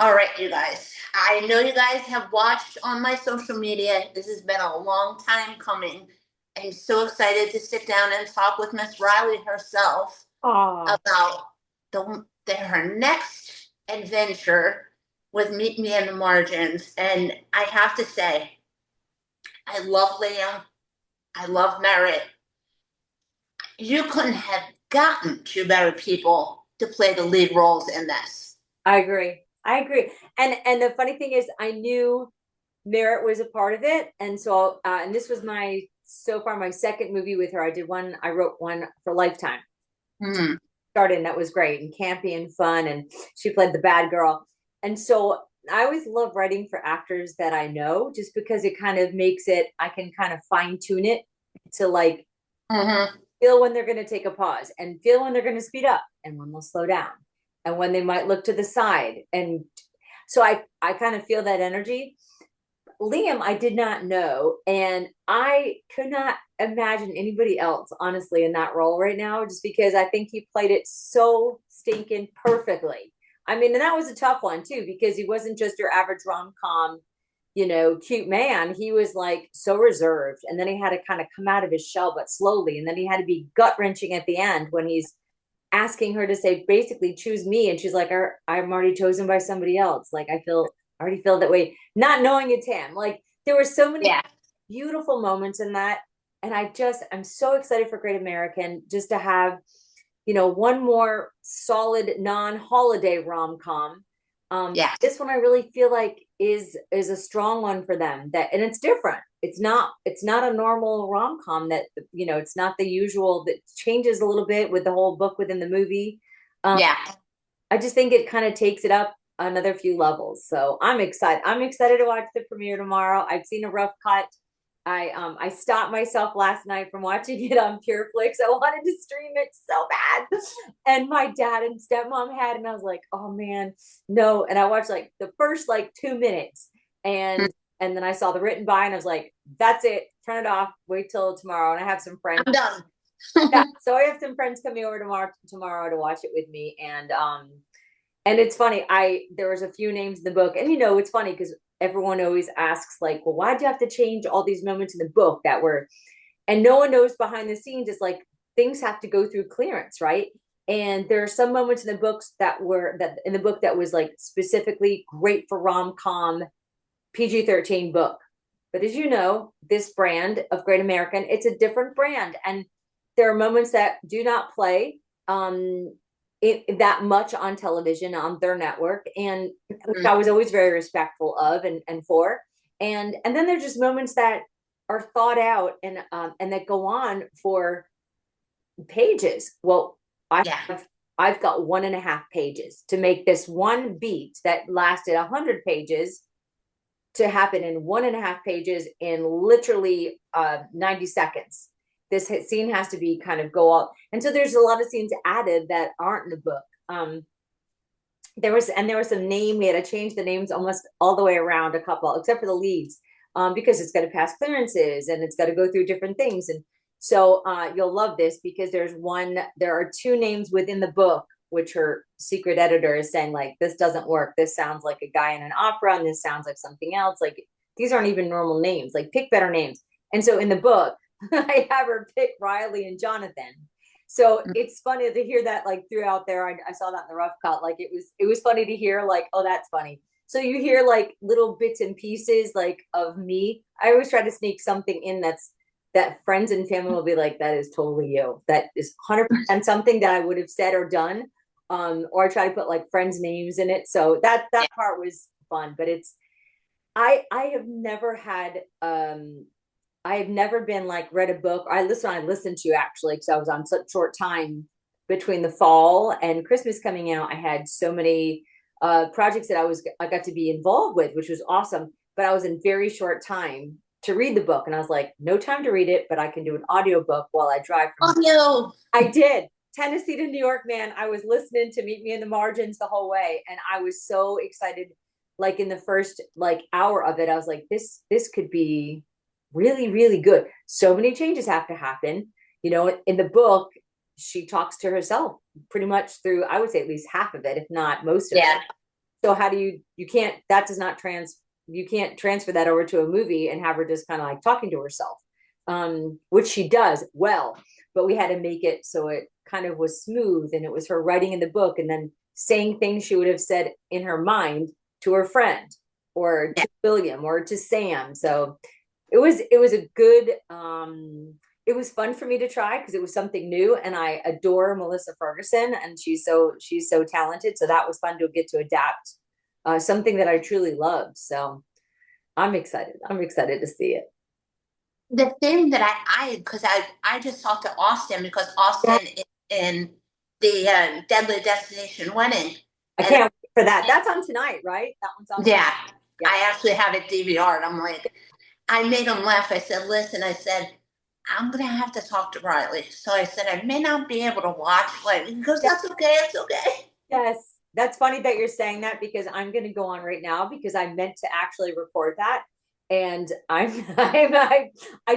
All right, you guys. I know you guys have watched on my social media. This has been a long time coming. I'm so excited to sit down and talk with Miss Riley herself Oh, about her next adventure with Meet Me in the Margins. And I have to say, I love Liam. I love Merritt. You couldn't have gotten two better people to play the lead roles in this. I agree. I agree. And the funny thing is, I knew Merritt was a part of it, and so and this was my so far my second movie with her. I wrote one for Lifetime. Hmm. Started, and that was great and campy and fun, and she played the bad girl. And so I always love writing for actors that I know, just because it kind of makes it. I can kind of fine tune it to like Hmm. feel when they're going to take a pause and feel when they're going to speed up and when they'll slow down and when they might look to the side. And so I kind of feel that energy. Liam, I did not know, and I could not imagine anybody else, honestly, in that role right now, just because I think he played it so stinking perfectly. I mean, and that was a tough one too, because he wasn't just your average rom com, cute man. He was like so reserved, and then he had to kind of come out of his shell, but slowly, and then he had to be gut wrenching at the end when he's asking her to say basically choose me, and she's like, I'm already chosen by somebody else. Like I already feel that way, not knowing it's him. Like there were so many Yeah. beautiful moments in that, and I'm so excited for Great American, just to have one more solid non-holiday rom-com. Yeah. This one I really feel like is a strong one for them, that and it's different. It's not a normal rom-com that it's not the usual, that changes a little bit with the whole book within the movie. um, Yeah. I just think it kind of takes it up another few levels. So I'm excited to watch the premiere tomorrow. I've seen a rough cut. I stopped myself last night from watching it on PureFlix. I wanted to stream it so bad. And my dad and stepmom had, and I was like, oh man, no. And I watched like the first like 2 minutes, and and then I saw the written by, and I was like, that's it. Turn it off. Wait till tomorrow. And I have some friends. I'm done. Yeah, so I have some friends coming over tomorrow to watch it with me, and it's funny. I There was a few names in the book, and it's funny because everyone always asks like, well, why'd you have to change all these moments in the book that were, and no one knows behind the scenes. It's like things have to go through clearance, right? And there are some moments in the books that in the book that was like specifically great for rom-com PG-13 book. But as you know, this brand of Great American, it's a different brand. And there are moments that do not play that much on television on their network, and which I was always very respectful of and for. And then there's just moments that are thought out and that go on for pages. Well, I Yeah. have I've got 1.5 pages to make this one beat that lasted 100 pages to happen in 1.5 pages in literally 90 seconds. This scene has to be kind of go up. And so there's a lot of scenes added that aren't in the book. There was some name, we had to change the names almost all the way around, a couple, except for the leads, because it's got to pass clearances and it's got to go through different things. And so you'll love this, because there are two names within the book which her secret editor is saying, like, this doesn't work. This sounds like a guy in an opera, and this sounds like something else. Like, these aren't even normal names. Like, pick better names. And so in the book, I have her pick Riley and Jonathan. So it's funny to hear that like throughout there. I saw that in the rough cut. Like it was funny to hear like, oh, that's funny. So you hear like little bits and pieces like of me. I always try to sneak something in that friends and family will be like, that is totally you. That is 100% something that I would have said or done. Or I try to put like friends' names in it. So that part was fun. But I have never had I have never been like read a book. I listened to actually, because I was on such short time between the fall and Christmas coming out. I had so many projects that I got to be involved with, which was awesome. But I was in very short time to read the book, and I was like, no time to read it, but I can do an audiobook while I drive Oh from. no. I did. Tennessee to New York, man. I was listening to Meet Me in the Margins the whole way, and I was so excited. Like in the first like hour of it, I was like, this could be really, really good. So many changes have to happen. In the book, she talks to herself pretty much through, I would say, at least half of it, if not most of Yeah. it. So how do you can't, that does not you can't transfer that over to a movie and have her just kind of like talking to herself, which she does well, but we had to make it so it kind of was smooth and it was her writing in the book and then saying things she would have said in her mind to her friend or Yeah. to William or to Sam. So it was a good it was fun for me to try because it was something new and I adore Melissa Ferguson and she's so talented. So that was fun to get to adapt something that I truly loved. So I'm excited. I'm excited to see it. The thing that because I just talked to Austin because Yeah. Austin is in the Deadly Destination Wedding, I and can't wait for that. That's on tonight, right? That one's on tonight. yeah, Yeah. I actually have it DVR'd. I'm like, I made him laugh. I said, listen, I said, I'm gonna have to talk to Riley. So I said, I may not be able to watch. Like, he goes, that's okay, it's okay. Yes, that's funny that you're saying that because I'm going to go on right now because I meant to actually record that, and I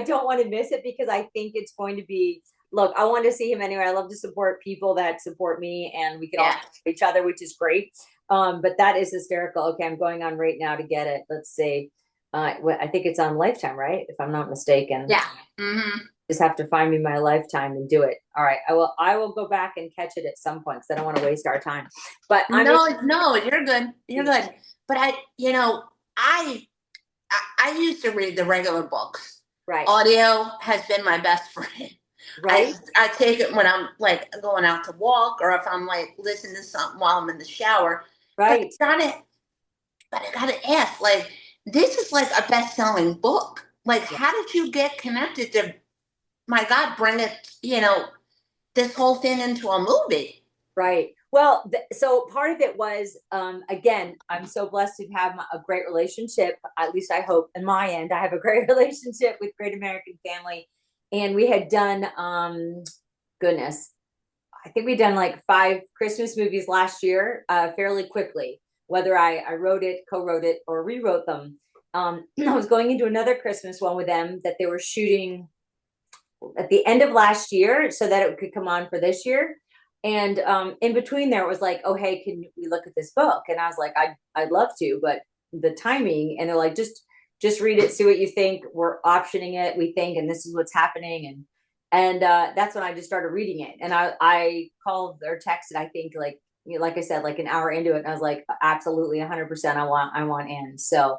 don't want to miss it because I think it's going to be. Look, I want to see him anyway. I love to support people that support me, and we can all Yeah, support each other, which is great. But that is hysterical. Okay, I'm going on right now to get it. Let's see. I think it's on Lifetime, right? If I'm not mistaken. yeah. Hmm. Just have to find me my Lifetime and do it. All right, I will go back and catch it at some point because I don't want to waste our time. But I'm No, no, you're good. You're interested. good. But I, I used to read the regular books. Right, Audio has been my best friend. right, I take it when I'm like going out to walk or if I'm like listening to something while I'm in the shower. But right. I gotta ask, like, this is like a best-selling book. Like, Yeah, how did you get connected to, my God, bring it, this whole thing into a movie? right. Well, so part of it was, again, I'm so blessed to have a great relationship. At least I hope, in my end, I have a great relationship with Great American Family, and we had done, goodness, I think we done like 5 Christmas movies last year, fairly quickly. Whether I wrote it, co-wrote it, or rewrote them. I was going into another Christmas one with them that they were shooting at the end of last year so that it could come on for this year. And in between there, it was like, oh, hey, can we look at this book? And I was like, I'd love to, but the timing. And they're like, just read it, see what you think. We're optioning it, we think, and this is what's happening. And that's when I just started reading it. And I called or texted, I think, like, like I said, like an hour into it, and I was like, absolutely 100%, I want in. So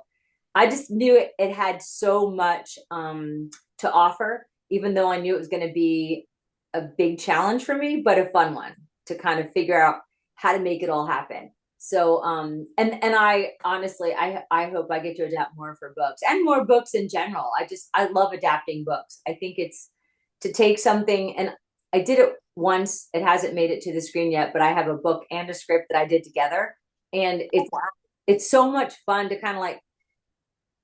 I just knew it had so much to offer, even though I knew it was going to be a big challenge for me, but a fun one to kind of figure out how to make it all happen. So and I honestly I hope I get to adapt more for books and more books in general. I love adapting books. I think it's to take something, and I did it once. It hasn't made it to the screen yet, but I have a book and a script that I did together, and it's so much fun to kind of like,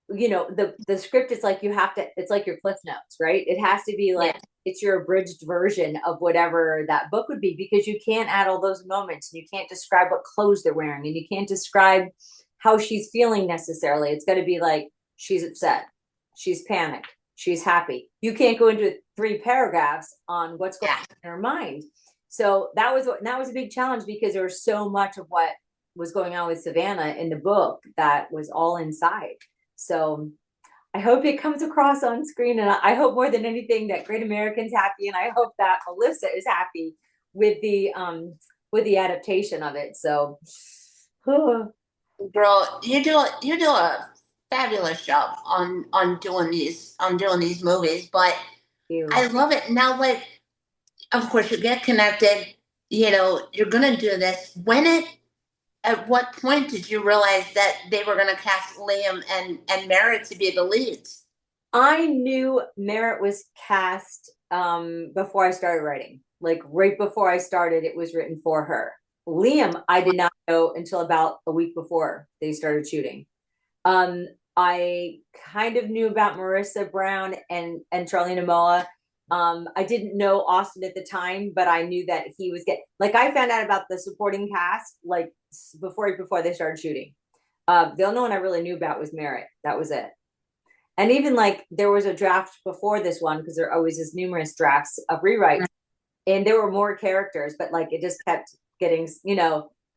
the script is like, you have to, it's like your cliff notes, right? It has to be Yeah, like it's your abridged version of whatever that book would be, because you can't add all those moments and you can't describe what clothes they're wearing and you can't describe how she's feeling necessarily. It's got to be like, she's upset, she's panicked, she's happy. You can't go into 3 paragraphs on what's going yeah. on in her mind. So that was a big challenge because there was so much of what was going on with Savannah in the book that was all inside. So I hope it comes across on screen, and I hope more than anything that Great American's happy, and I hope that Melissa is happy with the adaptation of it. So, thank Girl, you do a fabulous job on doing these movies, but you. I love it. Now, like, of course, you get connected, you're gonna do this. At what point did you realize that they were gonna cast Liam and Merritt to be the leads? I knew Merritt was cast before I started writing. Like right before I started, it was written for her. Liam, I did not know until about a week before they started shooting. Um, I kind of knew about Marissa Brown and Charlene Moa. I didn't know Austin at the time, but I knew that he was getting, like, I found out about the supporting cast like before they started shooting. The only one I really knew about was Merritt. That was it. And even like there was a draft before this one because there always is numerous drafts of rewrites, and there were more characters, but like it just kept getting,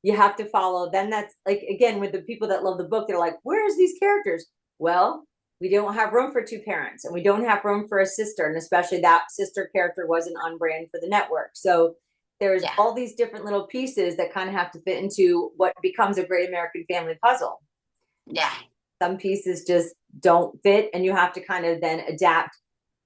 you have to follow. Then that's like, again, with the people that love the book, they're like, where's these characters? Well, we don't have room for two parents, and we don't have room for a sister. And especially that sister character wasn't on brand for the network. So there's Yeah, all these different little pieces that kind of have to fit into what becomes a great American family puzzle. yeah, Some pieces just don't fit, and you have to kind of then adapt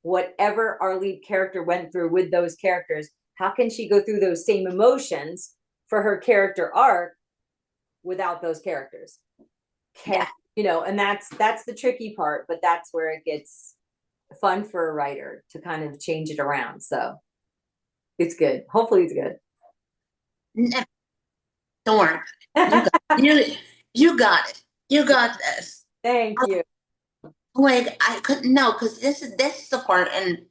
whatever our lead character went through with those characters. How can she go through those same emotions for her character arc without those characters? Can yeah. and that's the tricky part, but that's where it gets fun for a writer to kind of change it around. So it's good. Hopefully it's good. No, don't worry about it. You got it. You got this. Thank you. Like I couldn't know because this is the part, and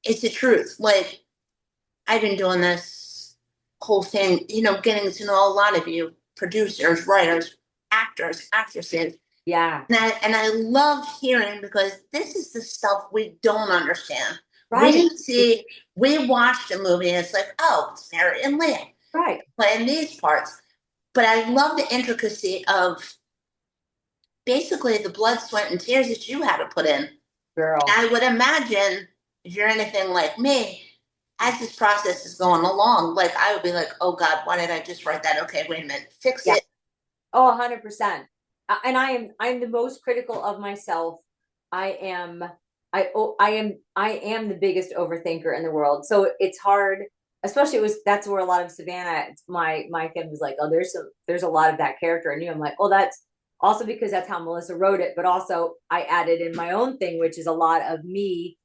it's the truth. Like I've been doing this whole thing, getting to know a lot of you, producers, writers, actors, actresses, Yeah. and I love hearing because this is the stuff we don't understand. Right. We watched a movie and it's like, oh, it's Mary and Leah Right. playing these parts, but I love the intricacy of basically the blood, sweat, and tears that you had to put in. Girl. I would imagine if you're anything like me, as this process is going along, like I would be like, oh God, why did I just write that? Okay, wait a minute, fix Yeah. it. Oh, 100%. And I'm the most critical of myself. I am I am the biggest overthinker in the world. So it's hard, especially that's where a lot of Savannah, my family was like, oh, there's a lot of that character in you. I'm like, oh, that's also because that's how Melissa wrote it, but also I added in my own thing, which is a lot of me,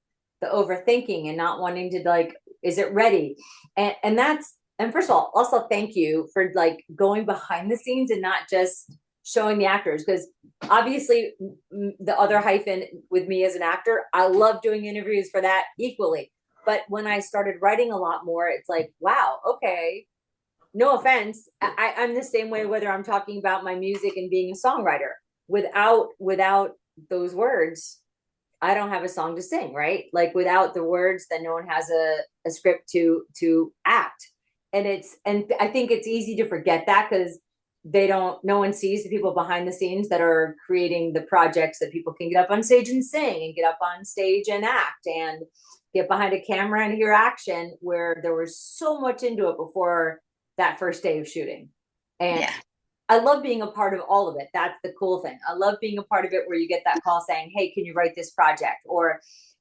the overthinking and not wanting to like, is it ready? And that's and first of all, also thank you for like going behind the scenes and not just showing the actors, because obviously the other hyphen with me as an actor, I love doing interviews for that equally. But when I started writing a lot more, it's like, wow, okay, no offense, I'm the same way whether I'm talking about my music and being a songwriter. Without those words, I don't have a song to sing, right? Like without the words, then no one has a script to act. And I think it's easy to forget that because no one sees the people behind the scenes that are creating the projects that people can get up on stage and sing and get up on stage and act and get behind a camera and hear action, where there was so much into it before that first day of shooting. And Yeah. I love being a part of all of it. That's the cool thing. I love being a part of it where you get that call saying, hey, can you write this project? Or,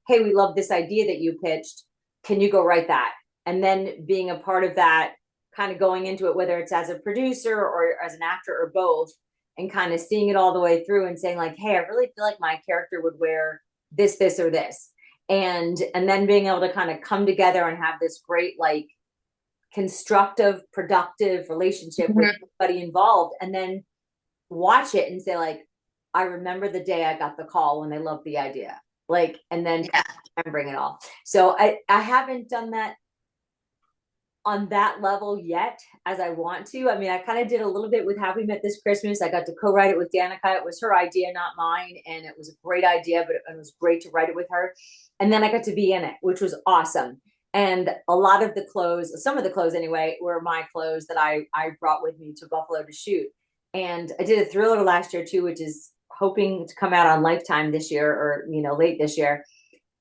hey, we love this idea that you pitched. Can you go write that? And then being a part of that, kind of going into it, whether it's as a producer or as an actor or both, and kind of seeing it all the way through and saying like, hey, I really feel like my character would wear this, or this. And then being able to kind of come together and have this great, like, constructive, productive relationship with Mhm. everybody involved, and then watch it and say like, I remember the day I got the call when they loved the idea, like, and then Yeah. remembering it all. So I haven't done that on that level yet as I want to. I mean, I kind of did a little bit with How We Met This Christmas. I got to co-write it with Danica. It was her idea, not mine, and it was a great idea, but it was great to write it with her. And then I got to be in it, which was awesome. And a lot of the clothes, some of the clothes anyway, were my clothes that I brought with me to Buffalo to shoot. And I did a thriller last year too, which is hoping to come out on Lifetime this year, or late this year.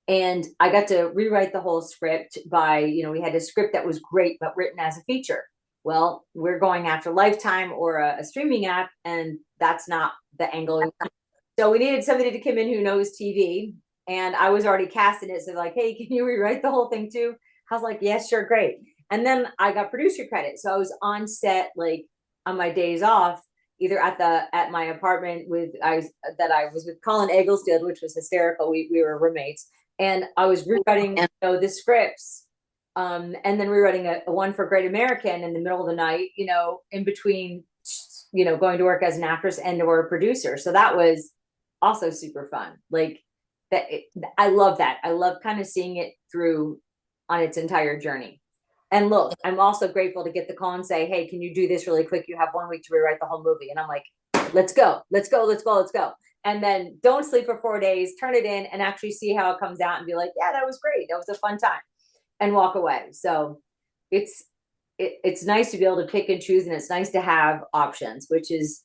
And I got to rewrite the whole script we had a script that was great but written as a feature. Well, we're going after Lifetime or a streaming app, and that's not the angle. So we needed somebody to come in who knows TV, and I was already casting it. So like, hey, can you rewrite the whole thing too? I was like, yes, sure, great. And then I got producer credit, so I was on set like on my days off, either at my apartment I was with Colin Egglesfield, which was hysterical. We were roommates, and I was rewriting And the scripts, and then rewriting a one for Great American in the middle of the night, in between, going to work as an actress and or a producer. So that was also super fun. Like I love that. I love kind of seeing it through on its entire journey. And look, I'm also grateful to get the call and say, hey, can you do this really quick? You have 1 week to rewrite the whole movie. And I'm like, let's go, let's go, let's go, let's go. And then don't sleep for 4 days, turn it in and actually see how it comes out and be like, yeah, that was great. That was a fun time, and walk away. So it's it's nice to be able to pick and choose, and it's nice to have options, which is,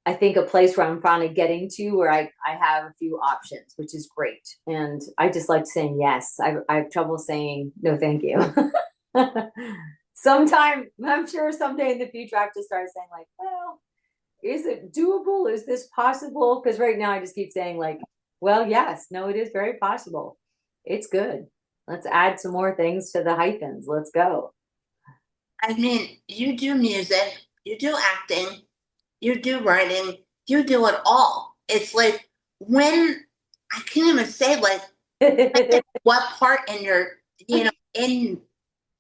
I think, a place where I'm finally getting to, where I have a few options, which is great. And I just like saying yes. I have trouble saying no, thank you. Sometime, I'm sure someday in the future, I have to start saying, like, well, is it doable? Is this possible? Because right now I just keep saying, like, well, yes, no, it is very possible. It's good. Let's add some more things to the hyphens. Let's go. I mean, you do music, you do acting, you do writing, you do it all. It's like when I can't even say like what part in your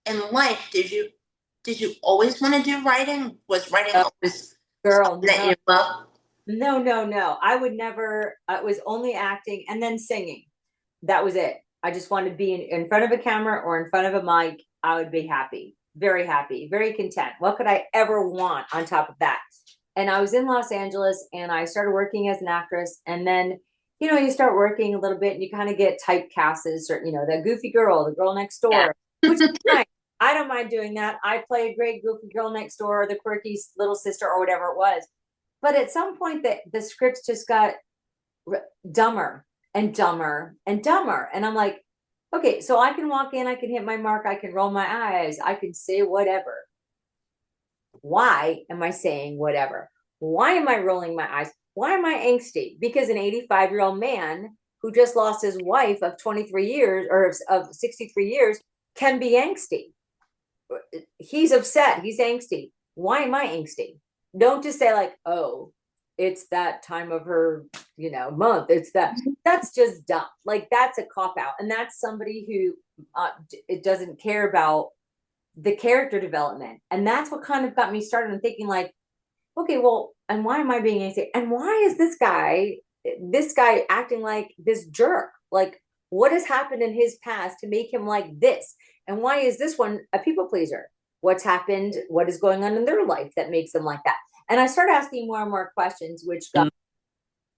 in life did you always want to do writing? Was writing Oh, always girl, something that no, you love? no, no, no. I would never, it was only acting and then singing. That was it. I just wanted to be in front of a camera or in front of a mic. I would be happy, very content. What could I ever want on top of that? And I was in Los Angeles and I started working as an actress. And then, you start working a little bit and you kind of get typecast as, the goofy girl, the girl next Yeah. door, which is nice. I don't mind doing that. I play a great goofy girl next door, or the quirky little sister, or whatever it was. But at some point, the scripts just got dumber and dumber and dumber. And I'm like, okay, so I can walk in, I can hit my mark, I can roll my eyes, I can say whatever. Why am I saying whatever? Why am I rolling my eyes? Why am I angsty? Because an 85-year-old man who just lost his wife of 23 years or of 63 years can be angsty. He's upset, he's angsty. Why am I angsty? Don't just say, like, oh, it's that time of her, month. That's just dumb. Like, that's a cop out. And that's somebody who it doesn't care about the character development. And that's what kind of got me started on thinking, like, okay, well, and why am I being angsty? And why is this guy acting like this jerk? Like, what has happened in his past to make him like this? And why is this one a people pleaser? What's happened? What is going on in their life that makes them like that? And I started asking more and more questions, which got,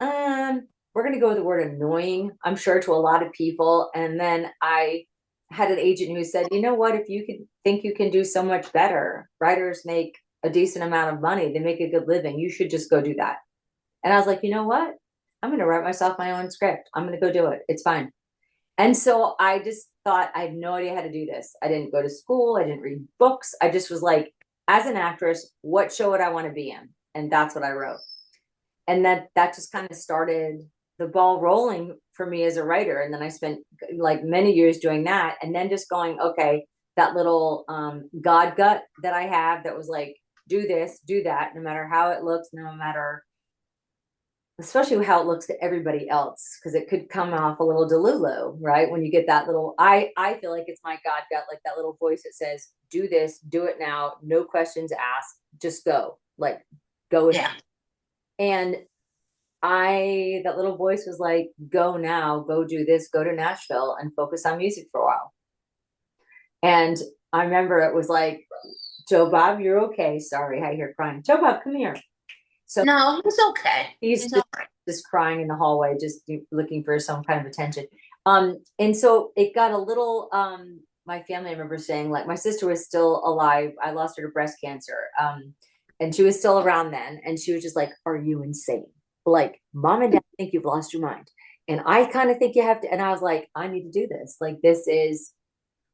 we're going to go with the word annoying, I'm sure, to a lot of people. And then I had an agent who said, you know what, if you can think you can do so much better, writers make a decent amount of money, they make a good living, you should just go do that. And I was like, you know what? I'm going to write myself my own script. I'm going to go do it. It's fine. And so I just thought, I had no idea how to do this. I didn't go to school. I didn't read books. I just was like, as an actress, what show would I want to be in? And that's what I wrote. And that just kind of started the ball rolling for me as a writer. And then I spent like many years doing that. And then just going, okay, that little God gut that I have that was like, do this, do that, no matter how it looks, no matter, especially how it looks to everybody else, because it could come off a little delulu, right? When you get that little, I feel like it's my God gut, like that little voice that says, do this, do it now, no questions asked, just go, like, go. Yeah. And that little voice was like, go now, go do this, go to Nashville and focus on music for a while. And I remember it was like, Joe Bob, you're okay. Sorry, I hear crying. Joe Bob, come here. So No, he's okay. he's He's just, all right. just crying in the hallway, just looking for some kind of attention. And so it got a little, my family, I remember saying, like, my sister was still alive. I lost her to breast cancer. And she was still around then. And she was just like, are you insane? Like, mom and dad think you've lost your mind. And I kind of think you have to. And I was like, I need to do this. Like, this is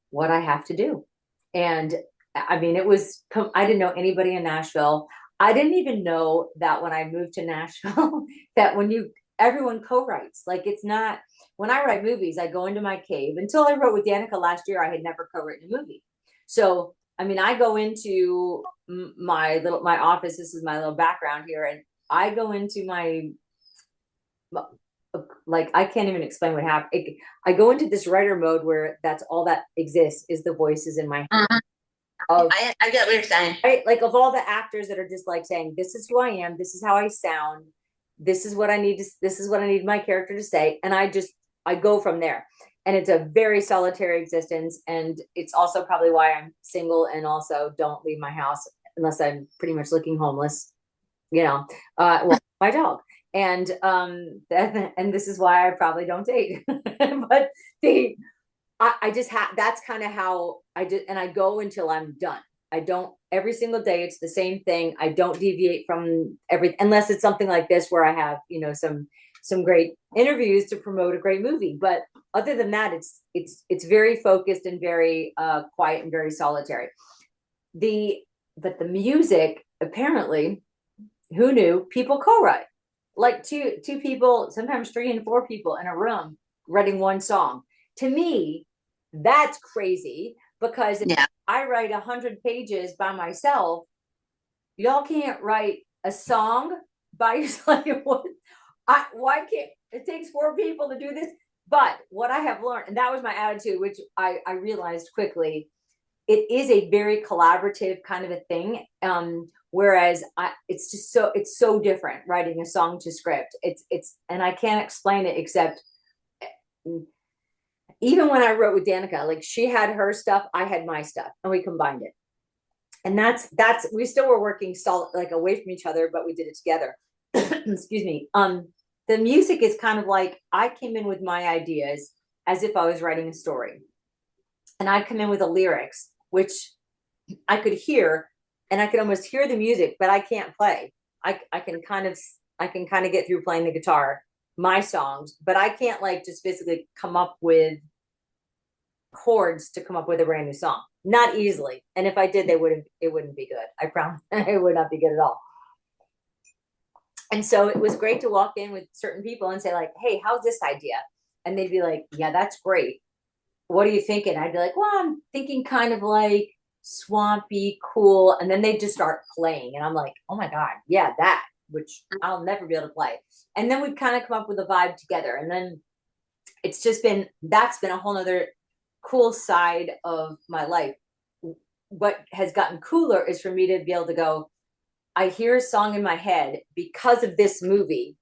what I have to do. And I mean, I didn't know anybody in Nashville. I didn't even know that when I moved to Nashville, that everyone co-writes. Like, it's not, when I write movies, I go into my cave. Until I wrote with Danica last year, I had never co-written a movie. So, I mean, I go into my office. This is my little background here. And I go into like, I can't even explain what happened. I go into this writer mode where that's all that exists is the voices in my head Mhm. of, I get what you're saying. right, like, of all the actors that are just like saying, this is who I am, this is how I sound, this is what I need to, this is what I need my character to say. And I go from there. And it's a very solitary existence. And it's also probably why I'm single and also don't leave my house unless I'm pretty much looking homeless, well, my dog. And and this is why I probably don't date. But the I just have, that's kind of how I did, and I go until I'm done. I don't, every single day it's the same thing. I don't deviate from every, unless it's something like this where I have, you know, some great interviews to promote a great movie. But other than that, it's very focused and very quiet and very solitary. The but the music, apparently, who knew, people co-write, like two people, sometimes three and four people in a room writing one song. To me, that's crazy, because if Yeah. I write 100 pages by myself, y'all can't write a song by yourself. Why can't it? Takes four people to do this. But what I have learned, and that was my attitude, which I realized quickly, it is a very collaborative kind of a thing. Whereas it's just it's so different writing a song to script. And I can't explain it except, even when I wrote with Danica, like she had her stuff, I had my stuff, and we combined it. And that's we still were working solid, like away from each other, but we did it together. Excuse me. The music is kind of like I came in with my ideas as if I was writing a story, and I come in with the lyrics, which I could hear, and I could almost hear the music, but I can't play. I can kind of get through playing the guitar, my songs, but I can't like just physically come up with chords to come up with a brand new song. Not easily. And if I did, it wouldn't be good. I promise it would not be good at all. And so it was great to walk in with certain people and say, like, hey, how's this idea? And they'd be like, yeah, that's great. What are you thinking? I'd be like, well, I'm thinking kind of like swampy, cool. And then they just start playing. And I'm like, oh my God, yeah, that, which I'll never be able to play. And then we kind of come up with a vibe together. And then that's been a whole nother cool side of my life. What has gotten cooler is for me to be able to go, I hear a song in my head because of this movie.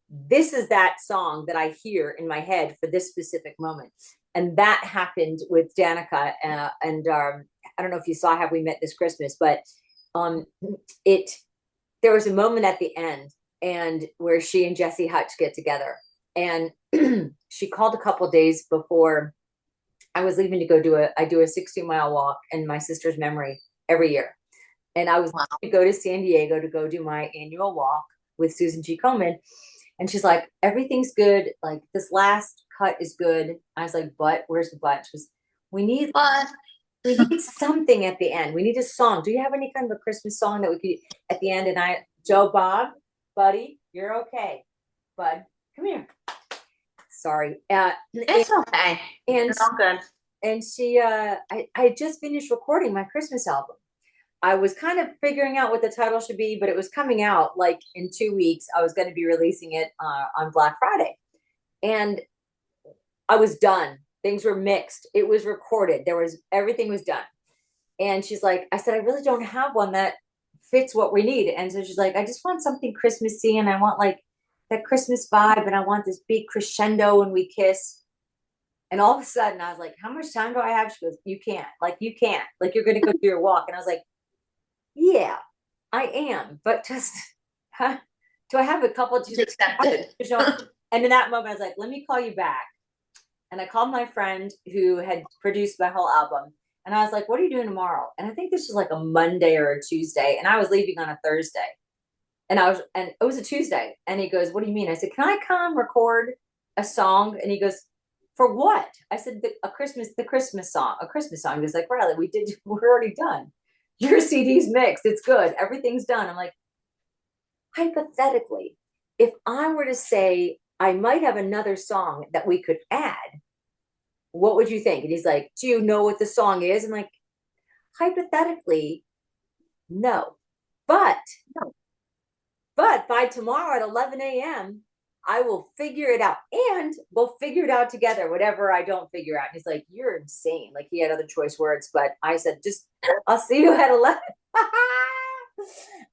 This is that song that I hear in my head for this specific moment. And that happened with Danica. And I don't know if you saw Have We Met This Christmas, but um, it there was a moment at the end and where she and Jesse Hutch get together. And she called a couple days before I was leaving to go I do a 60-mile walk in my sister's memory every year. And I was Wow. going to go to San Diego to go do my annual walk with Susan G. Komen. And she's like, everything's good. Like this last cut is good. I was like, but where's the but? She was, we need But we need something at the end. We need a song. Do you have any kind of a Christmas song that we could at the end? And Joe Bob, buddy, you're okay. Bud, come here. Sorry. it's okay. And It's all good. she I just finished recording my Christmas album. I was kind of figuring out what the title should be, but it was coming out like in 2 weeks. I was going to be releasing it on Black Friday, and I was done. Things were mixed. It was recorded. Everything was done. And she's like, I said, I really don't have one that fits what we need. And so she's like, I just want something Christmassy, and I want like that Christmas vibe, and I want this big crescendo when we kiss. And all of a sudden, I was like, how much time do I have? She goes, you can't, like you're going to go do your walk. And I was like, yeah, I am, but just huh, do I have a couple It's accepted. and in that moment I was like, let me call you back. And I called my friend who had produced my whole album, and I was like, what are you doing tomorrow? And I think this was like a Monday or a Tuesday, and I was leaving on a Thursday, and it was a Tuesday. And he goes, what do you mean? I said, can I come record a song? And he goes, for what? I said, the Christmas song, a Christmas song. He was like, Riley, we're already done. Your CD's mixed. It's good. Everything's done. I'm like, hypothetically, if I were to say I might have another song that we could add, what would you think? And he's like, do you know what the song is? I'm like, hypothetically, no. But by tomorrow at 11 a.m., I will figure it out, and we'll figure it out together, whatever I don't figure out. And he's like, you're insane. Like he had other choice words, but I said, just, I'll see you at 11.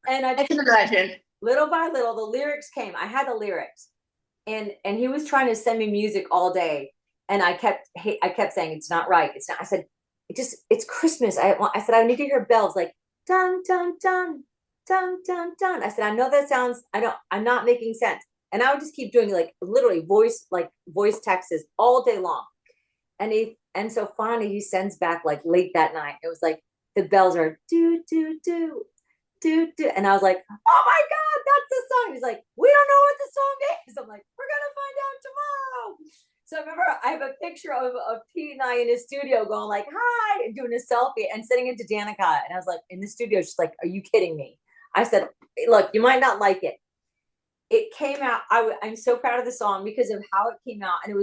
And I can imagine. little by little, the lyrics came. I had the lyrics, and he was trying to send me music all day. And I kept saying, it's not right. It's not. I said, it's Christmas. I said, I need to hear bells like dun, dun, dun, dun, dun, dun. I said, I know that sounds, I'm not making sense. And I would just keep doing like literally voice texts all day long. And And so finally he sends back like late that night. It was like the bells are do do do do do, and I was like, oh my god, that's the song. He's like, we don't know what the song is. I'm like, we're gonna find out tomorrow. So I remember I have a picture of Pete and I in his studio going like, hi, and doing a selfie and sending it to Danica. And I was like, in the studio, she's like, are you kidding me? I said, look, you might not like it. It came out. I'm so proud of the song because of how it came out. And it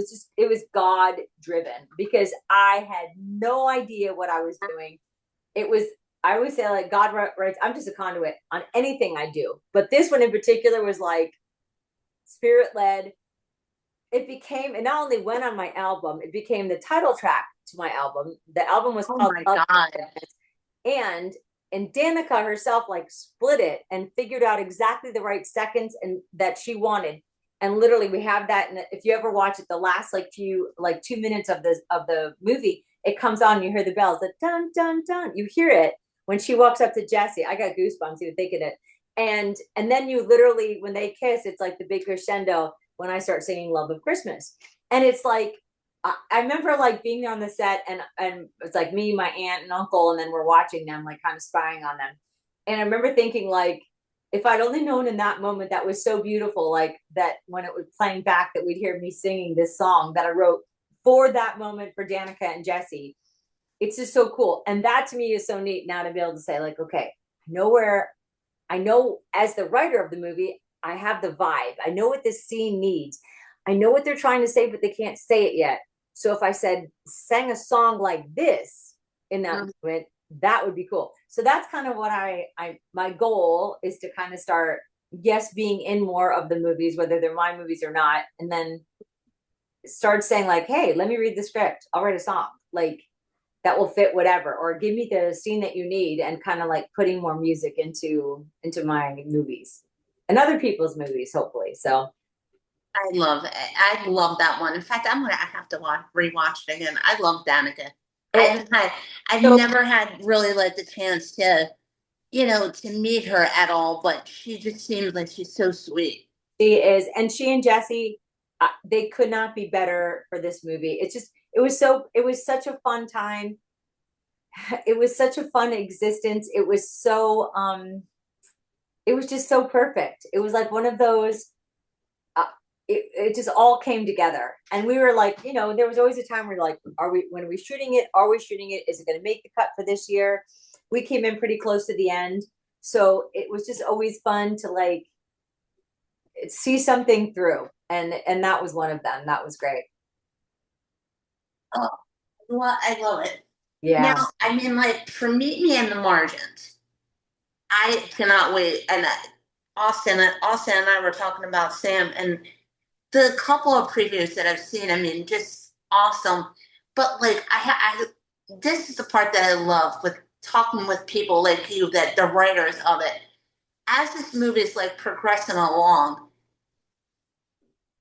was God driven because I had no idea what I was doing. It was, I always say like God writes, I'm just a conduit on anything I do. But this one in particular was like spirit led. It became, it not only went on my album, it became the title track to my album. The album was Oh called my Up, God. and Danica herself like split it and figured out exactly the right seconds and that she wanted. And literally, we have that. And if you ever watch it, the last like 2 minutes of the movie, it comes on. And you hear the bells, the dun dun dun. You hear it when she walks up to Jesse. I got goosebumps even thinking it. And then you literally, when they kiss, it's like the big crescendo when I start singing "Love of Christmas," and it's like I remember like being on the set and it's like me, my aunt and uncle, and then we're watching them like kind of spying on them. And I remember thinking like, if I'd only known in that moment that was so beautiful, like that when it was playing back that we'd hear me singing this song that I wrote for that moment for Danica and Jesse. It's just so cool. And that to me is so neat now to be able to say like, okay, I know as the writer of the movie, I have the vibe. I know what this scene needs. I know what they're trying to say, but they can't say it yet. So if I sang a song like this in that moment, that would be cool. So that's kind of what my goal is to kind of start, yes, being in more of the movies, whether they're my movies or not, and then start saying like, hey, let me read the script. I'll write a song like that will fit whatever, or give me the scene that you need, and kind of like putting more music into my movies and other people's movies, hopefully. So I love that one. In fact, I have to rewatch it again. I love Danica. I it, haven't had, I've so never had really like the chance to, to meet her at all, but she just seems like she's so sweet. she is, and she and Jesse, they could not be better for this movie. It's just, it was such a fun time. It was such a fun existence. It was just so perfect. It was like one of those, it just all came together. And we were like, there was always a time where like, when are we shooting it? Are we shooting it? Is it going to make the cut for this year? We came in pretty close to the end. So it was just always fun to like see something through. And that was one of them. That was great. Oh, well, I love it. Now, Yeah. I mean, like for Meet Me in the Margins, I cannot wait. And Austin and I were talking about Sam and the couple of previews that I've seen. I mean, just awesome. But like, this is the part that I love with talking with people like you, that the writers of it. As this movie is like progressing along,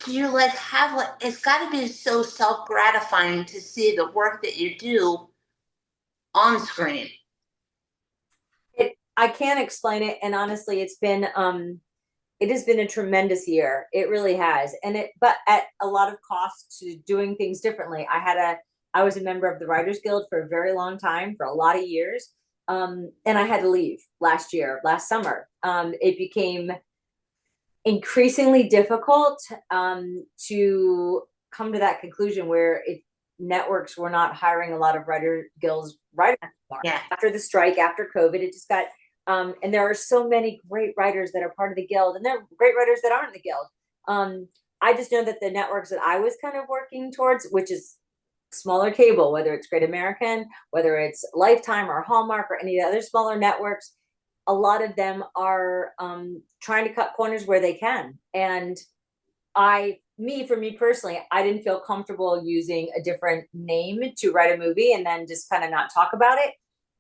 do you like have like it's got to be so self gratifying to see the work that you do on screen. I can't explain it. And honestly, it has been a tremendous year. It really has. But at a lot of cost to doing things differently. I was a member of the Writers Guild for a very long time, for a lot of years. And I had to leave last summer. It became increasingly difficult to come to that conclusion where networks were not hiring a lot of writer guilds writers anymore. Yeah. After the strike, after COVID, it just got and there are so many great writers that are part of the guild, and there are great writers that aren't in the guild. I just know that the networks that I was kind of working towards, which is smaller cable, whether it's Great American, whether it's Lifetime or Hallmark or any other smaller networks, a lot of them are trying to cut corners where they can. And for me personally, I didn't feel comfortable using a different name to write a movie and then just kind of not talk about it.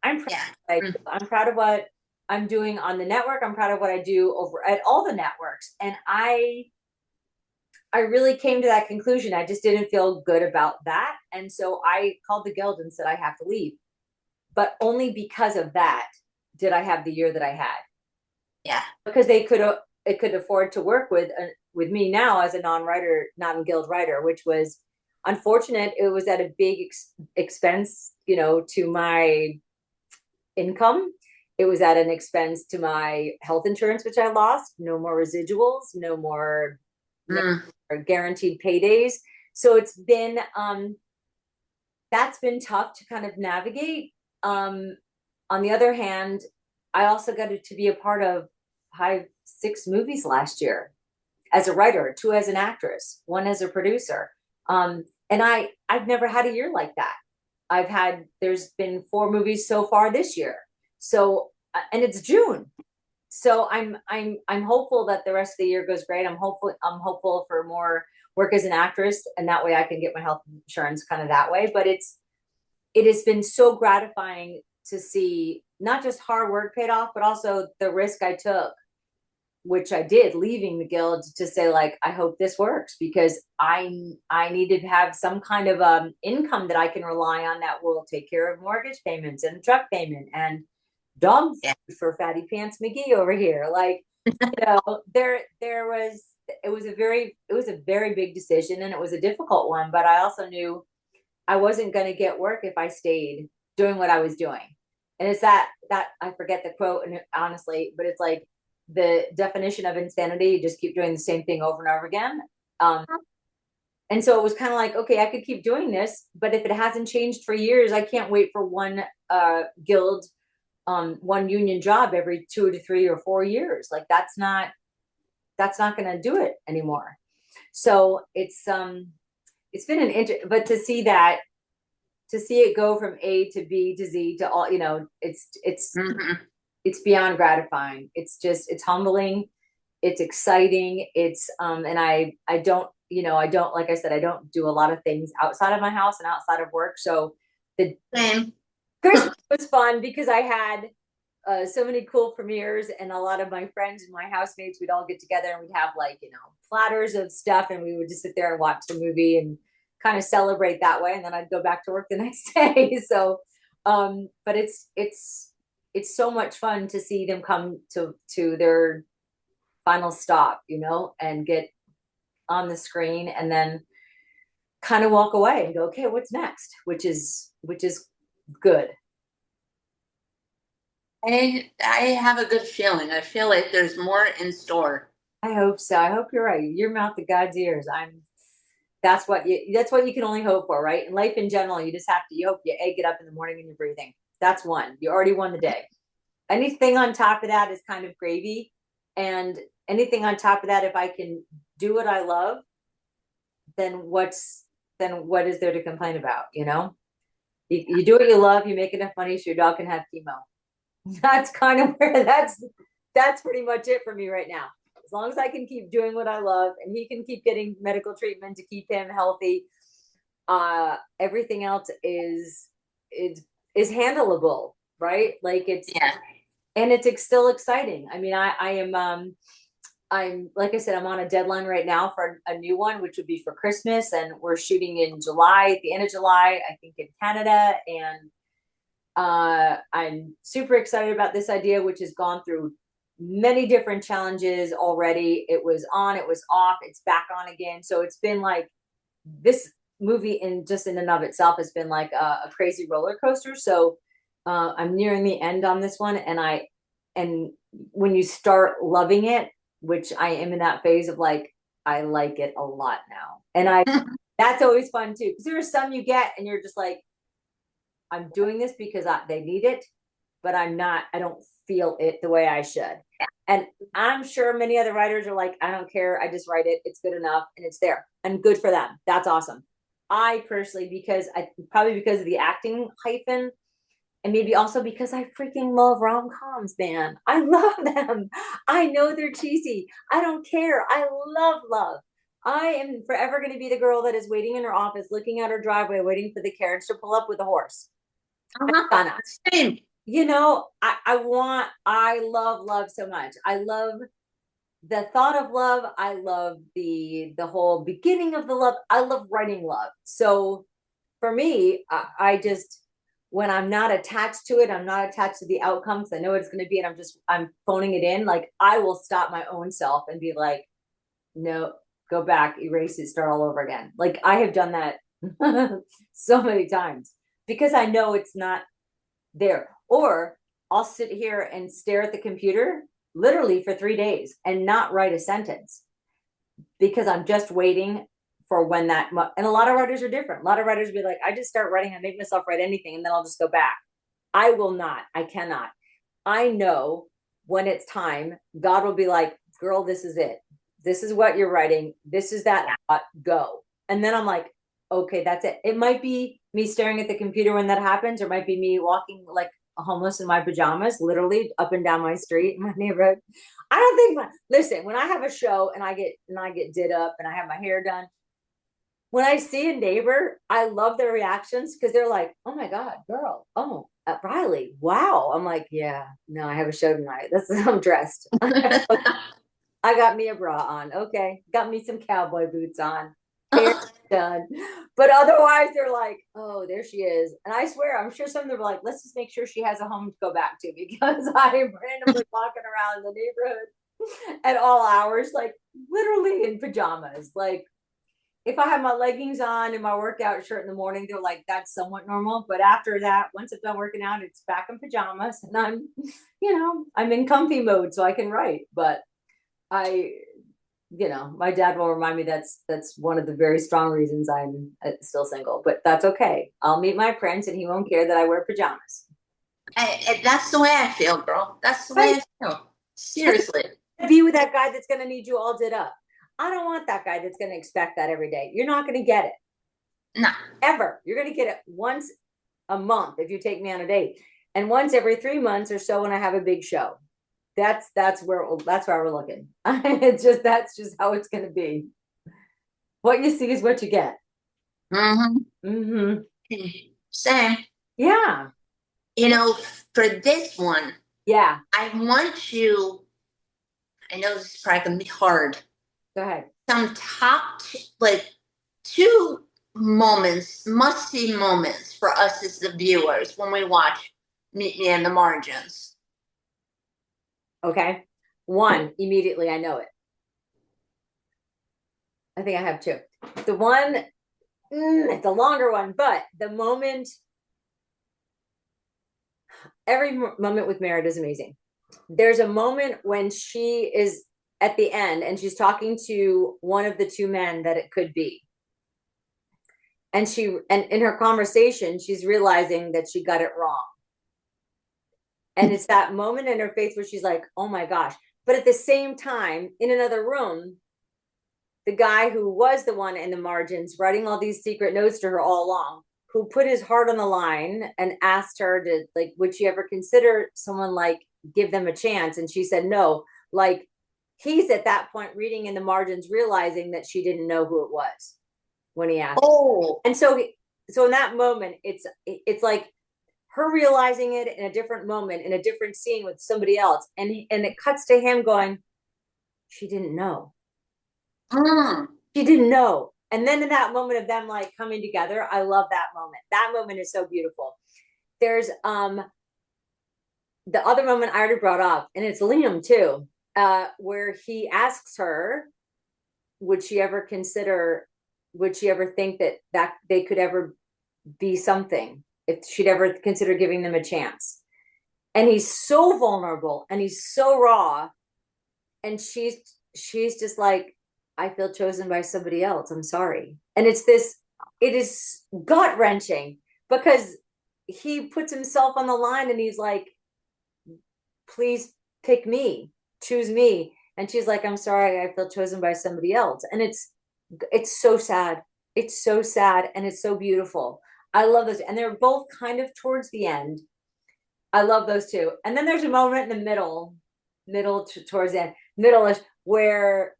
Yeah. I'm proud of what I'm doing on the network. I'm proud of what I do over at all the networks. And I really came to that conclusion. I just didn't feel good about that. And so I called the guild and said, I have to leave. But only because of that did I have the year that I had. Yeah. Because it could afford to work with me now as a non-writer, non-guild writer, which was unfortunate. It was at a big expense, to my income. It was at an expense to my health insurance, which I lost. No more residuals, no Mm. more guaranteed paydays. So that's been tough to kind of navigate. On the other hand, I also got to be a part of 6 movies last year as a writer, 2 as an actress, 1 as a producer. And I've never had a year like that. There's been 4 movies so far this year. So, and it's June. So I'm hopeful that the rest of the year goes great. I'm hopeful for more work as an actress, and that way I can get my health insurance kind of that way. But it has been so gratifying to see not just hard work paid off, but also the risk I took, which I did, leaving the guild, to say, like, I hope this works, because I needed to have some kind of income that I can rely on that will take care of mortgage payments and truck payment and dog Yeah. food for Fatty Pants McGee over here. Like, there was it was a very big decision, and it was a difficult one, but I also knew I wasn't going to get work if I stayed doing what I was doing. And it's that I forget the quote, and honestly, but it's like the definition of insanity. You just keep doing the same thing over and over again. Um, and so it was kind of like, okay, I could keep doing this, but if it hasn't changed for years, I can't wait for one guild, one union job every 2 to 3 or 4 years. Like, that's not going to do it anymore. So it's been but to see it go from A to B to Z to all, Mhm. it's beyond gratifying. It's humbling, it's exciting. And I don't, like I said, I don't do a lot of things outside of my house and outside of work. So the Same. Christmas was fun because I had so many cool premieres, and a lot of my friends and my housemates, we'd all get together and we'd have, like, platters of stuff, and we would just sit there and watch the movie and kind of celebrate that way. And then I'd go back to work the next day. So, but it's so much fun to see them come to their final stop, and get on the screen, and then kind of walk away and go, okay, what's next? Which is good. I have a good feeling. I feel like there's more in store. I hope so. I hope you're right. Your mouth to God's ears. That's what you can only hope for, right? In life in general, you hope you get up in the morning and you're breathing. That's one. You already won the day. Anything on top of that is kind of gravy. And anything on top of that, if I can do what I love, then what is there to complain about? You do what you love, you make enough money so your dog can have chemo. That's kind of where that's pretty much it for me right now. As long as I can keep doing what I love and he can keep getting medical treatment to keep him healthy, everything else is handleable, right? Like, Yeah. it's still exciting. I mean, I am I'm like I said, I'm on a deadline right now for a new one, which would be for Christmas, and we're shooting in July, at the end of July, I think, in Canada. And I'm super excited about this idea, which has gone through many different challenges already. It was on, it was off, it's back on again. So it's been like, this movie in and of itself has been like a crazy roller coaster. So I'm nearing the end on this one, and when you start loving it, which I am in that phase of, like, I like it a lot now, and that's always fun too, because there are some you get and you're just like, I'm doing this because they need it, but I don't feel it the way I should. And I'm sure many other writers are like, I don't care. I just write it. It's good enough and it's there, and good for them. That's awesome. I personally, probably because of the acting hyphen, and maybe also because I freaking love rom-coms, man. I love them. I know they're cheesy. I don't care. I love love. I am forever going to be the girl that is waiting in her office, looking out her driveway, waiting for the carriage to pull up with a horse. Uh-huh. Gonna. Same. I love love so much. I love the thought of love. I love the whole beginning of the love. I love writing love. So for me, I just, when I'm not attached to it, I'm not attached to the outcomes. I know what it's going to be, and I'm phoning it in. Like, I will stop my own self and be like, no, go back, erase it, start all over again. Like, I have done that So many times because I know it's not there. Or I'll sit here and stare at the computer literally for 3 days and not write a sentence because I'm just waiting for when that. And a lot of writers are different. A lot of writers be like, I just start writing, I make myself write anything, and then I'll just go back. I will not. I cannot. I know when it's time, God will be like, girl, this is it. This is what you're writing. This is that thought, go. And then I'm like, okay, that's it. It might be me staring at the computer when that happens, or it might be me walking like homeless in my pajamas, literally up and down my street in my neighborhood. I don't think listen, when I have a show and I get did up and I have my hair done, when I see a neighbor, I love their reactions because they're like, "Oh my God, girl! Oh, Riley, wow!" I'm like, "Yeah, no, I have a show tonight. That's I'm dressed. I got me a bra on. Okay, got me some cowboy boots on. Hair done." But otherwise, they're like, "Oh, there she is." And I swear, I'm sure some of them are like, "Let's just make sure she has a home to go back to," because I am randomly walking around the neighborhood at all hours, like literally in pajamas, like if I have my leggings on and my workout shirt in the morning, they're like, that's somewhat normal. But after that, once I'm done working out, it's back in pajamas and I'm in comfy mode so I can write. But I, my dad will remind me that's one of the very strong reasons I'm still single, but that's okay. I'll meet my prince and he won't care that I wear pajamas. That's the way I feel, girl. That's the way Right. I feel. Seriously. Be with that guy that's going to need you all did up. I don't want that guy that's going to expect that every day. You're not going to get it No. ever. You're going to get it once a month if you take me on a date, and once every 3 months or so when I have a big show. That's where we're looking. That's just how it's going to be. What you see is what you get. Mm-hmm. Mm-hmm. Same. Yeah. You know, for this one, Yeah. I want you, I know this is probably going to be hard. Go ahead. Some like two moments, must see moments for us as the viewers when we watch Meet Me in the Margins. Okay. One, immediately I know it. I think I have two. The one, it's a longer one, but the moment, every moment with Merritt is amazing. There's a moment when she is at the end and she's talking to one of the two men that it could be. And in her conversation, she's realizing that she got it wrong. And it's that moment in her face where she's like, oh my gosh. But at the same time, in another room, the guy who was the one in the margins writing all these secret notes to her all along, who put his heart on the line and asked her to, like, would she ever consider someone like give them a chance? And she said no. Like, he's at that point reading in the margins, realizing that she didn't know who it was when he asked. Oh, And so in that moment, it's like her realizing it in a different moment, in a different scene with somebody else. And it cuts to him going, she didn't know. mm. She didn't know. And then in that moment of them like coming together, I love that moment. That moment is so beautiful. There's the other moment I already brought up, and it's Liam too, where he asks her, would she ever consider, would she ever think that they could ever be something, if she'd ever consider giving them a chance. And he's so vulnerable and he's so raw. And she's just like, I feel chosen by somebody else. I'm sorry. And it is gut wrenching because he puts himself on the line and he's like, please pick me, choose me. And she's like, I'm sorry, I feel chosen by somebody else. And it's so sad. It's so sad and it's so beautiful. I love this. And they're both kind of towards the end. I love those two. And then there's a moment in the towards the end, middle-ish, where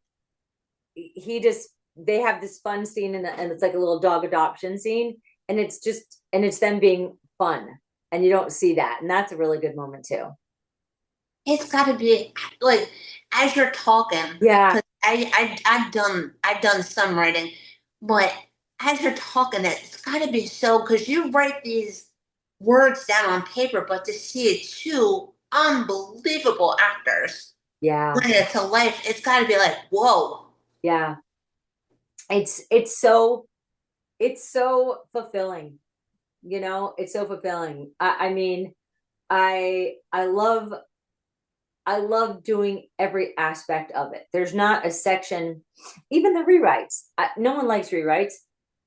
they have this fun scene and it's like a little dog adoption scene. And it's them being fun. And you don't see that. And that's a really good moment too. It's got to be like as you're talking, Yeah. because I've done some writing, but as you're talking, it's got to be so because you write these words down on paper, but to see it two unbelievable actors Yeah. bring it to life, it's got to be like whoa. Yeah. It's so it's so fulfilling, you know, it's so fulfilling. I mean, I love doing every aspect of it. There's not a section, even the rewrites. No one likes rewrites,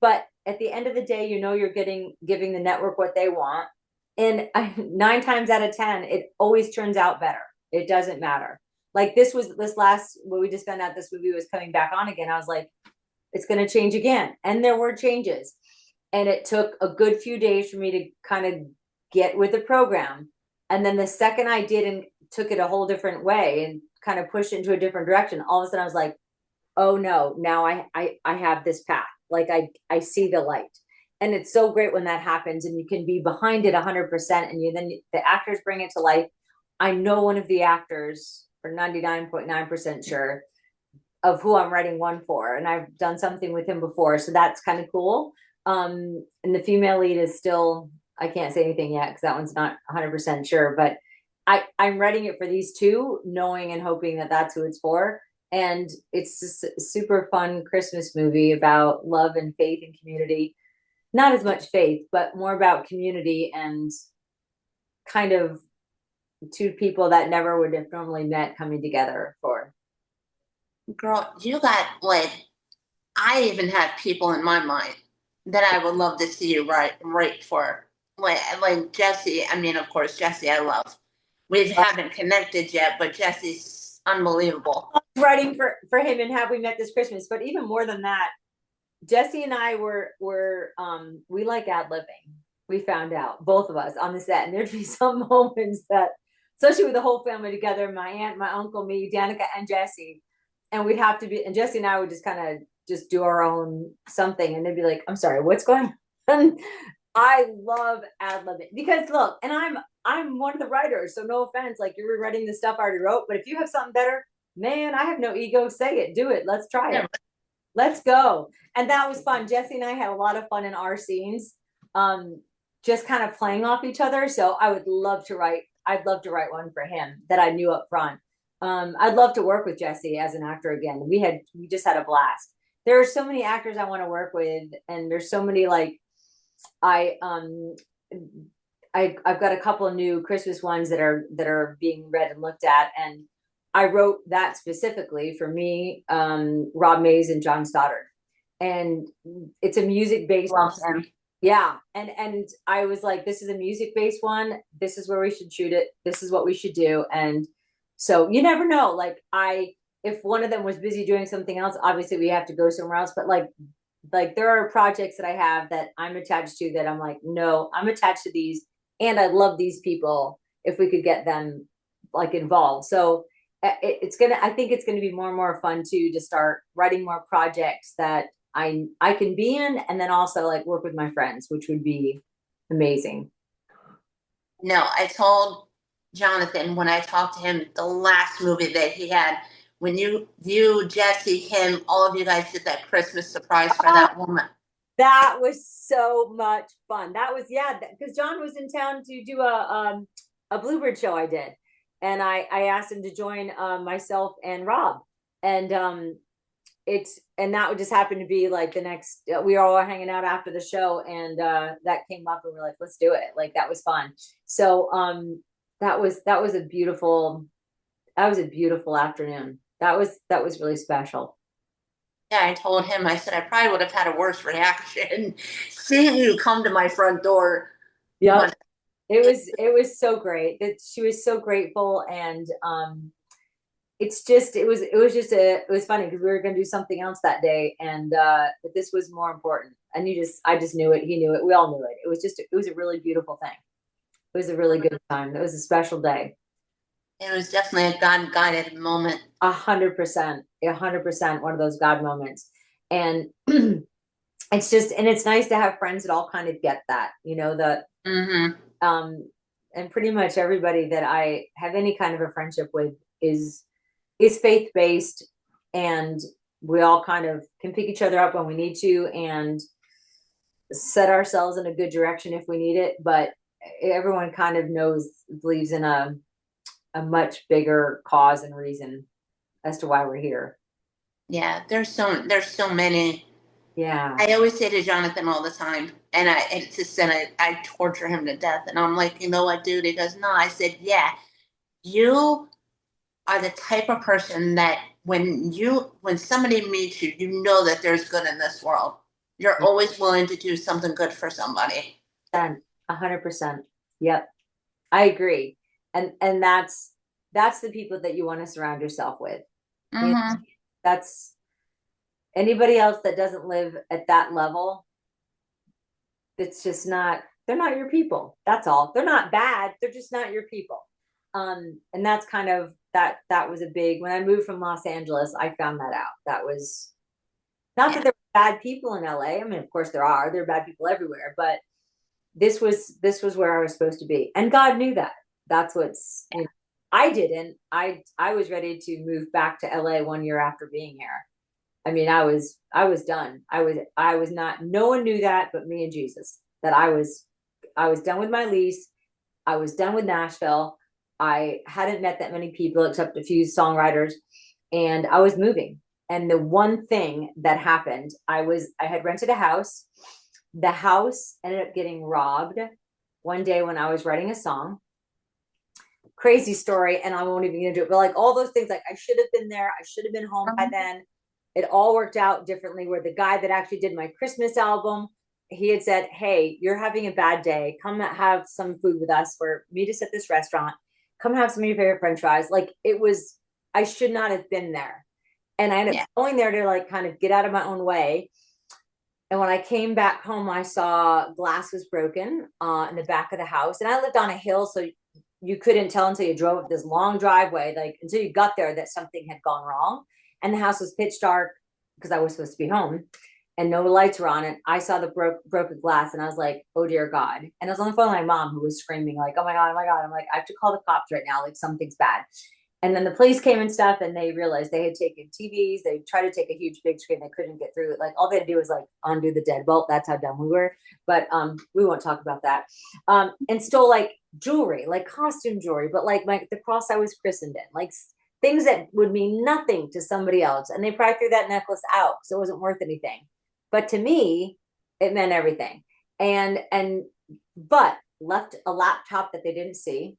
but at the end of the day, you know you're giving the network what they want, and 9 times out of 10, it always turns out better. It doesn't matter. Like this last what we just found out this movie was coming back on again. I was like, it's going to change again, and there were changes, and it took a good few days for me to kind of get with the program. And then the second I did and took it a whole different way and kind of pushed it into a different direction, all of a sudden I was like, oh no, now I have this path. Like I see the light. And it's so great when that happens and you can be behind it 100%, and the actors bring it to life. I know one of the actors for 99.9% sure of who I'm writing one for, and I've done something with him before, so that's kind of cool. And the female lead is still, I can't say anything yet because that one's not 100% sure, but I'm writing it for these two, knowing and hoping that that's who it's for. And it's just a super fun Christmas movie about love and faith and community. Not as much faith, but more about community and kind of two people that never would have normally met coming together for. Girl, you got like I even have people in my mind that I would love to see you write for. Like Jesse, I mean, of course, Jesse I love. We haven't connected yet, but Jesse's unbelievable. Writing for him and Have We Met This Christmas, but even more than that, Jesse and I were we like ad libbing. We found out, both of us on the set, and there'd be some moments that, especially with the whole family together, my aunt, my uncle, me, Danica, and Jesse, and we'd have to be, and Jesse and I would just kind of just do our own something, and they'd be like, "I'm sorry, what's going on?" I love ad libbing because look, and I'm one of the writers, so no offense, like you're rewriting the stuff I already wrote, but if you have something better, man, I have no ego. Say it, do it. Let's try it. Let's go. And that was fun. Jesse and I had a lot of fun in our scenes, um, just kind of playing off each other. So I would love to write. I'd love to write one for him that I knew up front. I'd love to work with Jesse as an actor again. We just had a blast. There are so many actors I want to work with, and there's so many like I I've got a couple of new Christmas ones that are being read and looked at, and I wrote that specifically for me, Rob Mays and John Stoddard, and it's a music based. Love him. Yeah, and I was like, this is a music based one. This is where we should shoot it. This is what we should do, and so you never know. Like if one of them was busy doing something else, obviously we have to go somewhere else. But like there are projects that I have that I'm attached to that I'm like, no, I'm attached to these, and I love these people. If we could get them like involved, so it's gonna. I think it's gonna be more and more fun too to start writing more projects that I can be in, and then also like work with my friends, which would be amazing. No, I told Jonathan when I talked to him the last movie that he had, when Jesse, him, all of you guys did that Christmas surprise for that woman. That was so much fun. That was yeah, because John was in town to do a Bluebird show I did, and I asked him to join myself and Rob, and and that would just happen to be like the next. We were all hanging out after the show, and that came up, and we're like, let's do it. Like that was fun. So that was a beautiful afternoon. That was really special. Yeah, I told him, I said, I probably would have had a worse reaction seeing you come to my front door. Yep. But It was so great that she was so grateful, and it's just it was funny because we were going to do something else that day, and but this was more important, and I just knew it, he knew it, we all knew it. It was a really beautiful thing. It was a really good time. It was a special day. it was definitely a God guided moment. 100%, 100% one of those God moments. And it's just, and it's nice to have friends that all kind of get that, that, Hmm. um, and pretty much everybody that I have any kind of a friendship with is faith based, and we all kind of can pick each other up when we need to and set ourselves in a good direction if we need it. But everyone kind of believes in a much bigger cause and reason as to why we're here. Yeah, there's so many. Yeah. I always say to Jonathan all the time, and it's just, and I torture him to death. And I'm like, you know what, dude? He goes, no. I said, yeah, you are the type of person that when somebody meets you, you know that there's good in this world. You're always willing to do something good for somebody. 100%. Yep. I agree. And that's the people that you want to surround yourself with. You know, Hmm. that's anybody else that doesn't live at that level, it's just not, they're not your people. That's all. They're not bad. They're just not your people. And that's kind of that was a big when I moved from Los Angeles, I found that out. That was not that Yeah, there were bad people in LA. I mean, of course there are bad people everywhere, but this was where I was supposed to be. And God knew that. That's what's you know, I didn't. I was ready to move back to LA 1 year after being here. I mean, I was done. I was not, no one knew that but me and Jesus, that I was done with my lease. I was done with Nashville. I hadn't met that many people except a few songwriters, and I was moving. And the one thing that happened, I had rented a house. The house ended up getting robbed one day when I was writing a song. Crazy story, and I won't even get into it, but like all those things, like I should have been there, I should have been home by then. It all worked out differently. Where the guy that actually did my Christmas album, he had said, hey, you're having a bad day, come have some food with us, or meet us at this restaurant, come have some of your favorite french fries. Like it was, I should not have been there. And I ended up yeah, going there to like kind of get out of my own way. And when I came back home, I saw glass was broken in the back of the house. And I lived on a hill, so you couldn't tell until you drove up this long driveway, like until you got there, that something had gone wrong. And the house was pitch dark because I was supposed to be home, and no lights were on it. I saw the broken glass, and I was like, "Oh dear God!" And I was on the phone with my mom, who was screaming like, "Oh my God, oh my God!" I'm like, "I have to call the cops right now. Like something's bad." And then the police came and stuff, and they realized they had taken TVs. They tried to take a huge big screen. They couldn't get through it. Like all they had to do was like undo the deadbolt. That's how dumb we were. But we won't talk about that. And stole like jewelry, like costume jewelry, but like the cross I was christened in, like things that would mean nothing to somebody else. And they probably threw that necklace out because it wasn't worth anything. But to me, it meant everything. And but left a laptop that they didn't see,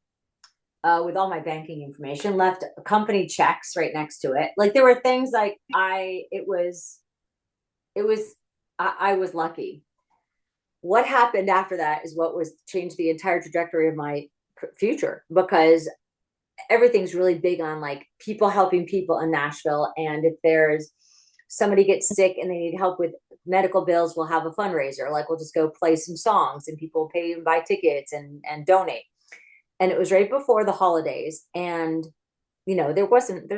with all my banking information, left company checks right next to it. Like there were things like it was, I was lucky. What happened after that is what was changed the entire trajectory of my future, because everything's really big on like people helping people in Nashville. And if there's somebody gets sick and they need help with medical bills, we'll have a fundraiser. Like we'll just go play some songs and people pay and buy tickets and donate. And it was right before the holidays, and there wasn't,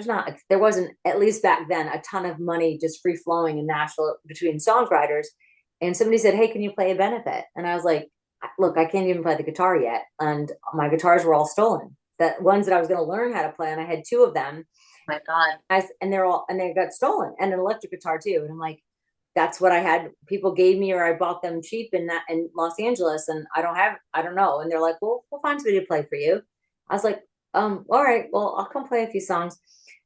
at least back then, a ton of money just free flowing in Nashville between songwriters. And somebody said, hey, can you play a benefit? And I was like, look, I can't even play the guitar yet, and my guitars were all stolen, that ones that I was going to learn how to play, and I had two of them. my God. And they got stolen, and an electric guitar too. And I'm like, that's what I had. People gave me, or I bought them cheap in Los Angeles, and I don't know. And they're like, well, we'll find somebody to play for you. I was like, all right, well, I'll come play a few songs.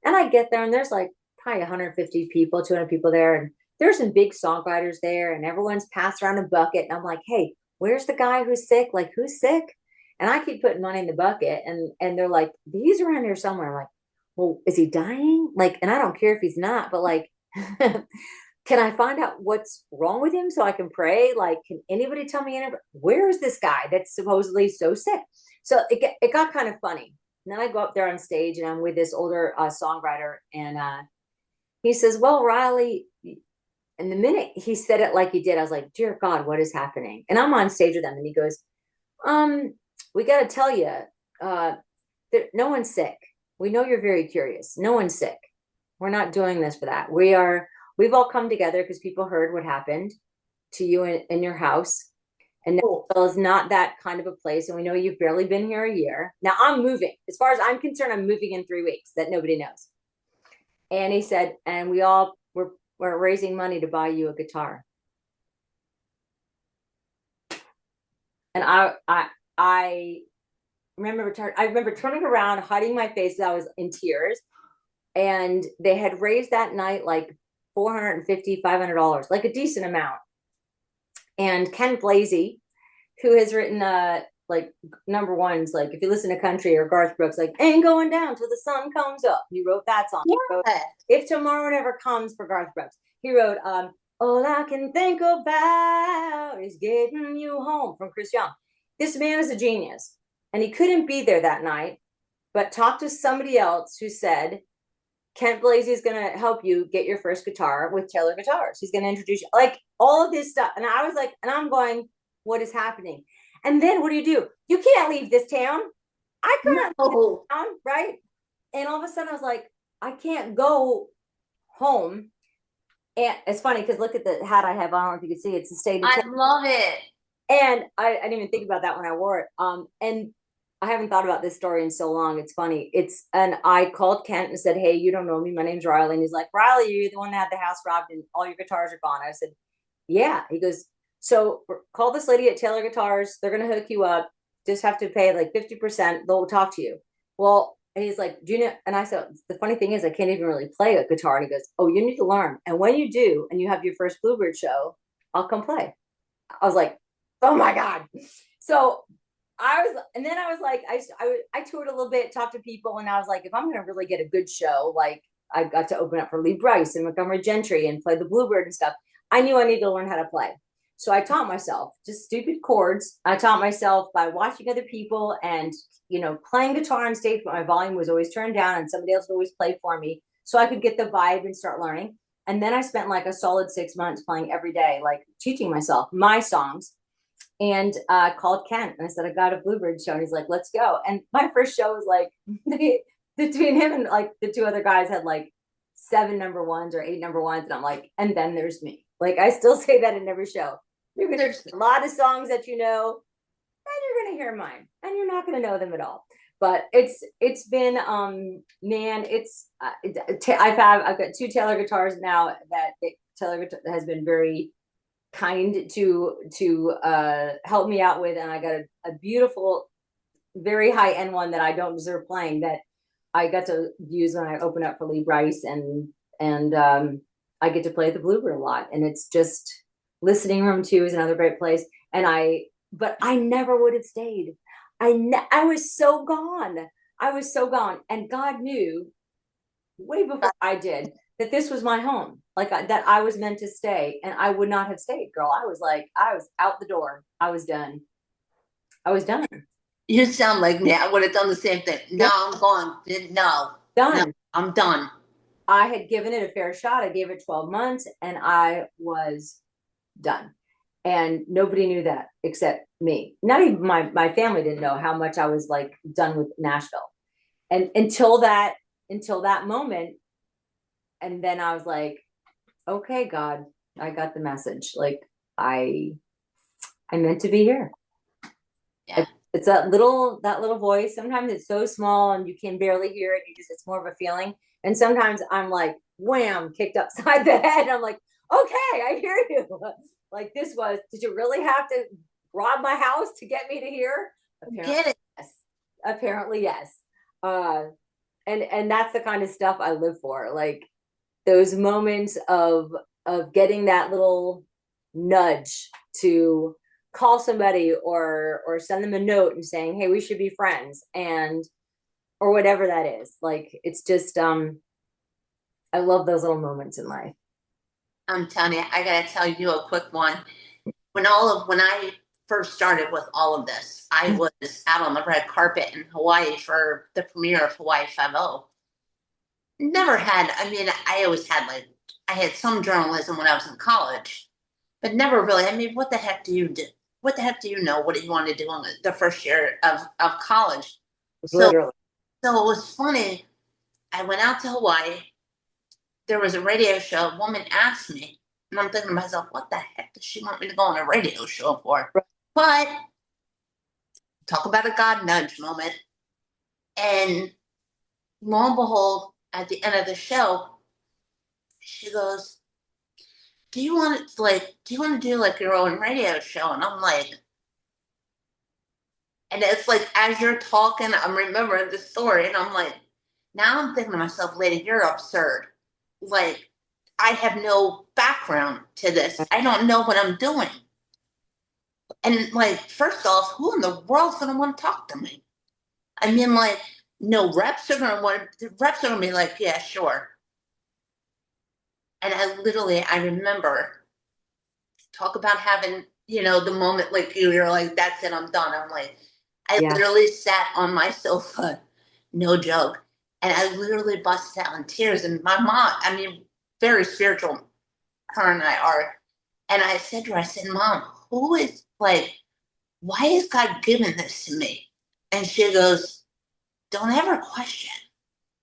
And I get there, and there's like probably 150 people, 200 people there, and there's some big songwriters there, and everyone's passed around a bucket. And I'm like, hey, where's the guy who's sick? Like, who's sick? And I keep putting money in the bucket, and they're like, he's around here somewhere. I'm like, well, is he dying? Like, and I don't care if he's not, but like, can I find out what's wrong with him so I can pray? Like, can anybody tell me where is this guy that's supposedly so sick? So it got kind of funny. And then I go up there on stage, and I'm with this older songwriter, and he says, well, Riley, and the minute he said it like he did, I was like, dear God, what is happening? And I'm on stage with him, and he goes, um, we got to tell you, uh, no one's sick. We know you're very curious. No one's sick. We're not doing this for that. We've all come together because people heard what happened to you in your house. And Nashville is not that kind of a place. And we know you've barely been here a year. Now I'm moving. As far as I'm concerned, I'm moving in 3 weeks. That nobody knows. And he said, and we're raising money to buy you a guitar. And I I remember turning around, hiding my face. I was in tears. And they had raised that night like $450, $500, like a decent amount. And Ken Blasey, who has written like number ones, like if you listen to country, or Garth Brooks, like "Ain't Going Down Till the Sun Comes Up." He wrote that song. He wrote Yeah. "If Tomorrow Never Comes" for Garth Brooks. He wrote "All I Can Think About Is Getting You Home" from Chris Young. This man is a genius, and he couldn't be there that night, but talked to somebody else who said, Kent Blasey is going to help you get your first guitar with Taylor Guitars. He's going to introduce you, like all of this stuff. And I was like, and I'm going, what is happening? And then what do? You can't leave this town. I couldn't leave this No, town, right? And all of a sudden I was like, I can't go home. And it's funny because look at the hat I have on. I don't know if you can see it. It's the state of I Texas. love it. And I didn't even think about that when I wore it. And I haven't thought about this story in so long. It's funny. And I called Kent and said, "Hey, you don't know me. My name's Riley." And he's like, "Riley, you're the one that had the house robbed and all your guitars are gone." I said, "Yeah." He goes, "So call this lady at Taylor Guitars. They're gonna hook you up. Just have to pay like 50%. They'll talk to you." Well, and he's like, "Do you know?" And I said, "The funny thing is, I can't even really play a guitar." And he goes, "Oh, you need to learn. And when you do, and you have your first Bluebird show, I'll come play." I was like, "Oh my God." So and then I was like, I toured a little bit, talked to people, and I was like, if I'm going to really get a good show, like I got to open up for Lee Brice and Montgomery Gentry and play the Bluebird and stuff. I knew I needed to learn how to play. So I taught myself just stupid chords. I taught myself by watching other people and, playing guitar on stage, but my volume was always turned down and somebody else would always play for me. So I could get the vibe and start learning. And then I spent like a solid 6 months playing every day, like teaching myself my songs, and called Kent and I said, "I got a Bluebird show." And he's like, "Let's go." And my first show was like, between him and like the two other guys had like 7 number 1s or 8 number 1s. And I'm like, and then there's me. Like, I still say that in every show. You're going to There's hear a lot of songs that and you're going to hear mine, and you're not going to know them at all. But it's been, man, I've got 2 Taylor guitars now that Taylor has been very kind to help me out with, and I got a beautiful, very high end one that I don't deserve playing, that I got to use when I open up for Lee Brice, and I get to play the Bluebird a lot, and it's just listening room too is another great place. But I never would have stayed. I was so gone. I was so gone, and God knew way before I did that this was my home, like that I was meant to stay, and I would not have stayed, girl. I was like, I was out the door. I was done. I was done. You sound like me. I would have done the same thing. Yeah, No, I'm going. No, no, done. I'm done. I had given it a fair shot. I gave it 12 months, and I was done. And nobody knew that except me. Not even my family didn't know how much I was like done with Nashville. And until that moment, and then I was like, okay, God, I got the message. Like, I I meant to be here. Yeah. It's that little voice. Sometimes it's so small and you can barely hear it. It's more of a feeling. And sometimes I'm like, wham, kicked upside the head. I'm like, okay, I hear you. Like, did you really have to rob my house to get me to here? Apparently, Get it. yes. Apparently, yes. Uh, and that's the kind of stuff I live for. Like, those moments of getting that little nudge to call somebody or send them a note and saying, "Hey, we should be friends," and or whatever that is. Like, it's just I love those little moments in life. I'm telling you, I gotta tell you a quick one. When I first started with all of this, I was out on the red carpet in Hawaii for the premiere of Hawaii 5 Never had, I mean, I always had like, I had some journalism when I was in college, but never really. I mean, what the heck do you do? What the heck do you know? What do you want to do on the first year of college? So, Literally. so it was funny. I went out to Hawaii. There was a radio show. A woman asked me, and I'm thinking to myself, what the heck does she want me to go on a radio show for? But talk about a God nudge moment. And lo and behold, at the end of the show, she goes, do you want to do like your own radio show? And I'm like, and it's like, as you're talking, I'm remembering the story, and I'm like, now I'm thinking to myself, lady, you're absurd. Like, I have no background to this. I don't know what I'm doing. And like, first off, who in the world's gonna want to talk to me? I mean, like, no reps are gonna want the reps are gonna be like, yeah, sure. And I remember talk about having, the moment like you're like, that's it, I'm done. I'm like, I Yeah. literally sat on my sofa, no joke. And I literally busted out in tears. And my mom, I mean, very spiritual, her and I are. And I said to her, I said, Mom, who is like, why is God giving this to me? And she goes, don't ever question.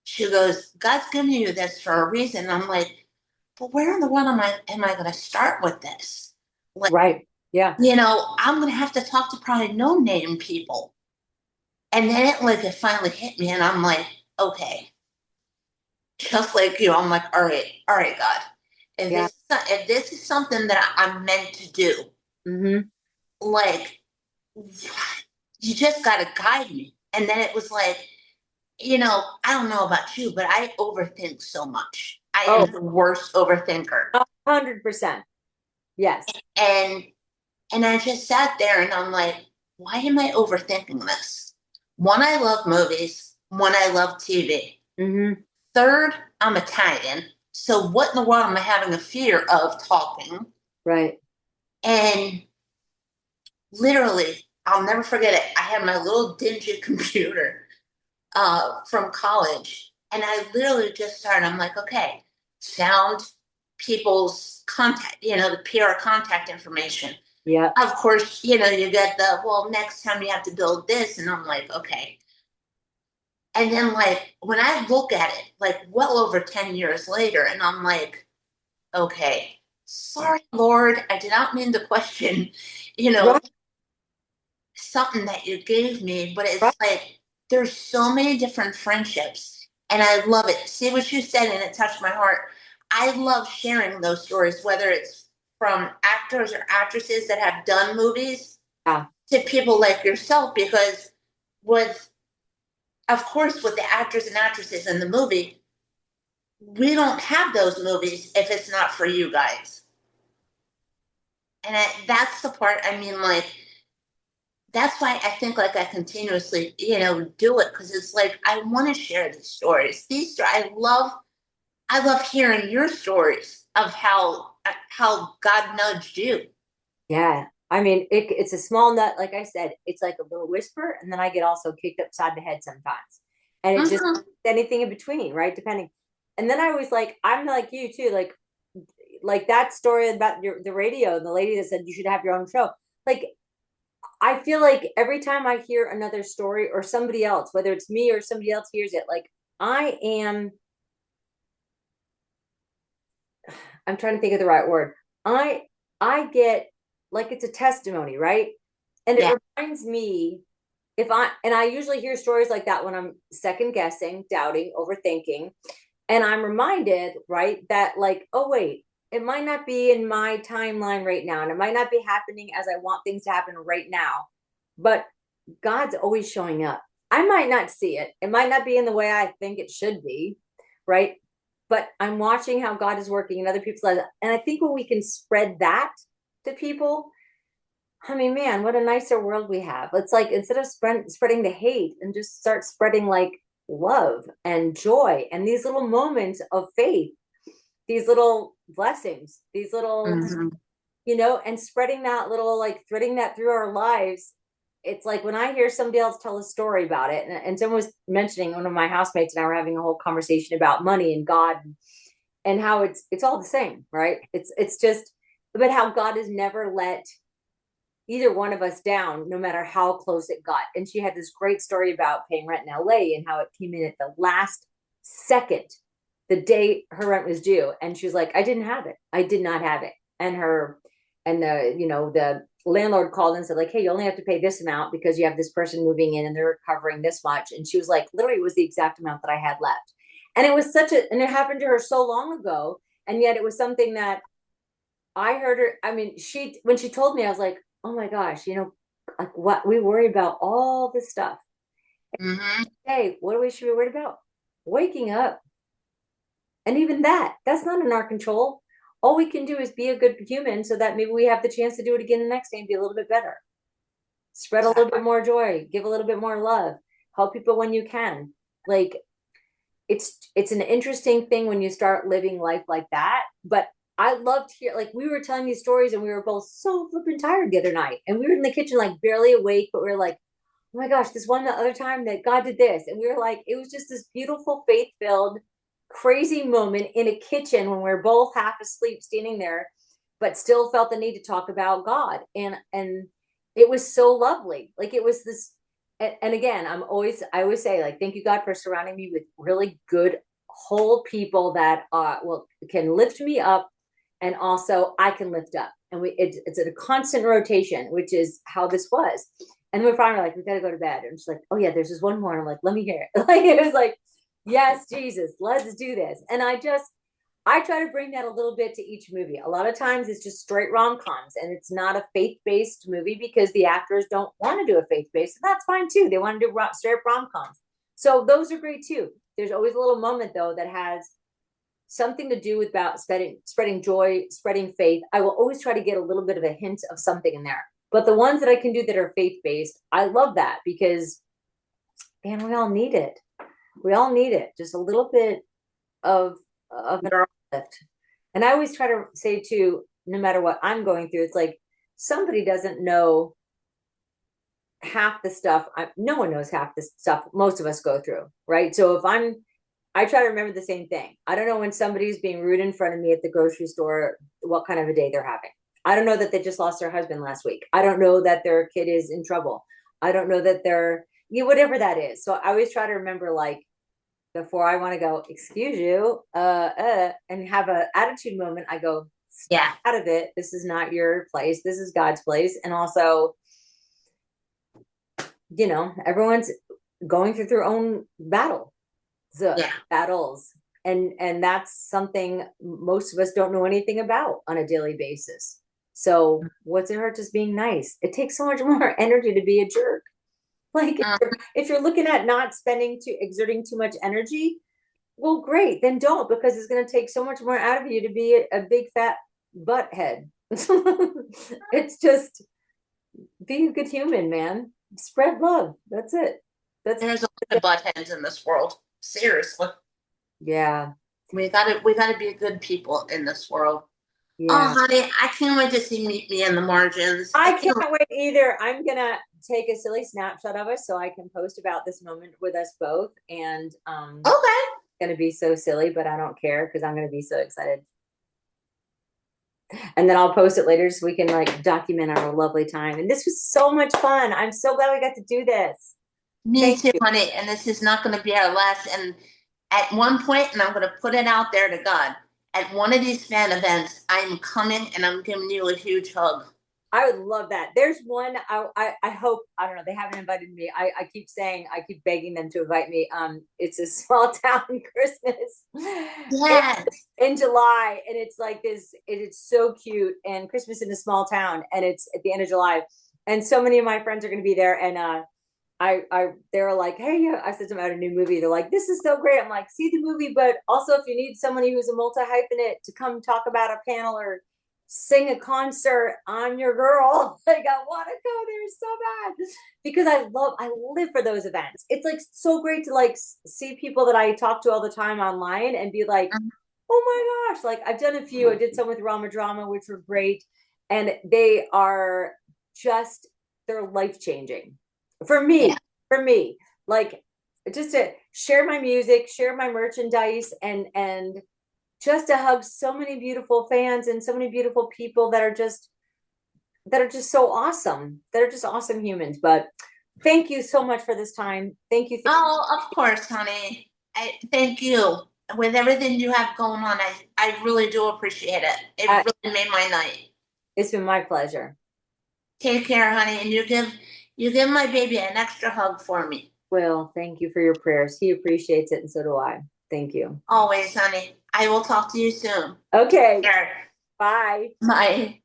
She goes, God's giving you this for a reason. And I'm like, but where in the world am I going to start with this? Like, Right. Yeah. I'm going to have to talk to probably no name people. And then it finally hit me, and I'm like, okay, just like you, I'm like, all right, God, Yeah. if this is something that I'm meant to do, Mm-hmm. like, you just got to guide me. And then it was like, I don't know about you, but I overthink so much. I am Oh, the worst overthinker. 100%. Yes. And and I just sat there and I'm like, why am I overthinking this? One, I love movies. One, I love TV. Mm-hmm. Third, I'm Italian. So what in the world am I having a fear of talking? Right. And literally, I'll never forget it. I had my little dingy computer from college. And I literally just started, I'm like, okay, found people's contact, the PR contact information. Yeah. Of course, you get well, next time you have to build this. And I'm like, okay. And then, like, when I look at it, like, well over 10 years later, and I'm like, okay, sorry, Lord, I did not mean to question, you know, Right. something that you gave me, but Right. it's like there's so many different friendships, and I love it. See what you said, and it touched my heart. I love sharing those stories, whether it's from actors or actresses that have done movies Yeah. to people like yourself, because with, of course, with the actors and actresses in the movie, we don't have those movies if it's not for you guys. And that's the part, I mean, like, that's why I think like I continuously, do it because it's like I want to share these stories. I love hearing your stories of how God nudged you. Yeah. I mean, it's a small nut. Like I said, it's like a little whisper, and then I get also kicked upside the head sometimes. And it's just Mhm. anything in between, right? Depending. And then I was like, I'm like you too, like that story about the radio, the lady that said you should have your own show. Like I feel like every time I hear another story or somebody else, whether it's me or somebody else hears it, like I am I'm trying to think of the right word. I I get like it's a testimony, right? And it Yeah. reminds me if I and I usually hear stories like that when I'm second guessing, doubting, overthinking, and I'm reminded, right, that like, oh wait, it might not be in my timeline right now, and it might not be happening as I want things to happen right now, but God's always showing up. I might not see it. It might not be in the way I think it should be, right? But I'm watching how God is working in other people's lives. And I think when we can spread that to people, I mean, man, what a nicer world we have. It's like instead of spreading the hate and just start spreading like love and joy and these little moments of faith, these little blessings, these little, Hmm. and spreading that little, like threading that through our lives. It's like when I hear somebody else tell a story about it, and someone was mentioning, one of my housemates and I were having a whole conversation about money and God and how it's all the same, right? It's just, but how God has never let either one of us down, no matter how close it got. And she had this great story about paying rent in LA and how it came in at the last second, the day her rent was due. And she was like, I didn't have it. I did not have it. And the landlord called and said, like, hey, you only have to pay this amount because you have this person moving in and they're covering this much. And she was like, literally, it was the exact amount that I had left. And it was and it happened to her so long ago. And yet it was something that I heard her. I mean, when she told me, I was like, oh my gosh, like what we worry about all this stuff. Hmm. Hey, what do we should be worried about? Waking up, And even that's not in our control. All we can do is be a good human so that maybe we have the chance to do it again the next day and be a little bit better. Spread a little bit more joy, give a little bit more love, help people when you can. Like it's an interesting thing when you start living life like that. But I loved here, like we were telling these stories and we were both so flipping tired the other night. And we were in the kitchen like barely awake, but we were like, oh my gosh, this one the other time that God did this. And we were like, it was just this beautiful, faith-filled, crazy moment in a kitchen when we are both half asleep standing there, but still felt the need to talk about God. And it was so lovely. Like it was this, and again, I always say, like, thank you, God, for surrounding me with really good, whole people that can lift me up, and also I can lift up. And it's a constant rotation, which is how this was. And we're finally like, we got to go to bed. And she's like, oh yeah, there's this one more. And I'm like, let me hear it. Like it was like, yes, Jesus, let's do this. And I try to bring that a little bit to each movie. A lot of times it's just straight rom-coms and it's not a faith-based movie because the actors don't want to do a faith-based. And that's fine too. They want to do straight rom-coms. So those are great too. There's always a little moment though that has something to do with about spreading joy, spreading faith. I will always try to get a little bit of a hint of something in there. But the ones that I can do that are faith-based, I love that because, man, we all need it. We all need it. Just a little bit of an uplift. And I always try to say too, no matter what I'm going through, it's like somebody doesn't know half the stuff. No one knows half the stuff most of us go through, right? So I try to remember the same thing. I don't know when somebody's being rude in front of me at the grocery store, what kind of a day they're having. I don't know that they just lost their husband last week. I don't know that their kid is in trouble. I don't know that they're, whatever that is. So I always try to remember, like, before I want to go, excuse you, and have an attitude moment, I go, Yeah. out of it. This is not your place. This is God's place. And also, everyone's going through their own Yeah. battles. And that's something most of us don't know anything about on a daily basis. So what's it hurt just being nice? It takes so much more energy to be a jerk. Like if you're looking at not exerting too much energy, well, great, then don't, because it's going to take so much more out of you to be a big fat butt head. It's just be a good human, man. Spread love. That's it. That's There's a lot of butt heads in this world. Seriously. yeah, We gotta be good people in this world. Oh, yeah. honey, I can't wait to see Meet Me in the Margins. I I can't. can't wait either. I'm gonna take a silly snapshot of us so I can post about this moment with us both. And Okay. gonna be so silly, but I don't care because I'm gonna be so excited. And then I'll post it later so we can like document our lovely time. And this was so much fun. I'm so glad we got to do this. Me Thank too, you. honey. And this is not going to be our last. And at one point, and I'm going to put it out there to God, at one of these fan events, I'm coming and I'm giving you a huge hug. I would love that. There's one. I hope, I don't know. They haven't invited me. I keep saying, I keep begging them to invite me. It's a small town Christmas Yes. in July, and it's like this. It's so cute, and Christmas in a small town, and it's at the end of July, and so many of my friends are going to be there, and they're like, hey, I said to them about a new movie. They're like, this is so great. I'm like, see the movie, but also if you need somebody who's a multi hyphenate to come talk about a panel or sing a concert, I'm your girl. Like I want to go there so bad because I live for those events. It's like so great to like see people that I talk to all the time online and be like, oh my gosh, like I've done a few. I did some with Rama Drama, which were great, and they are just they're life changing for me. Yeah. For me, like just to share my music, share my merchandise, and just to hug so many beautiful fans and so many beautiful people that are just so awesome. That are just awesome humans. But thank you so much for this time. Thank you. Oh, of course, honey. Thank you. With everything you have going on, I really do appreciate it. It Uh, really made my night. it's been my pleasure. Take care, honey, and you give my baby an extra hug for me. Will, thank you for your prayers. He appreciates it, and so do I. Thank you. Always, honey. I will talk to you soon. Okay. Take care. Bye. Bye.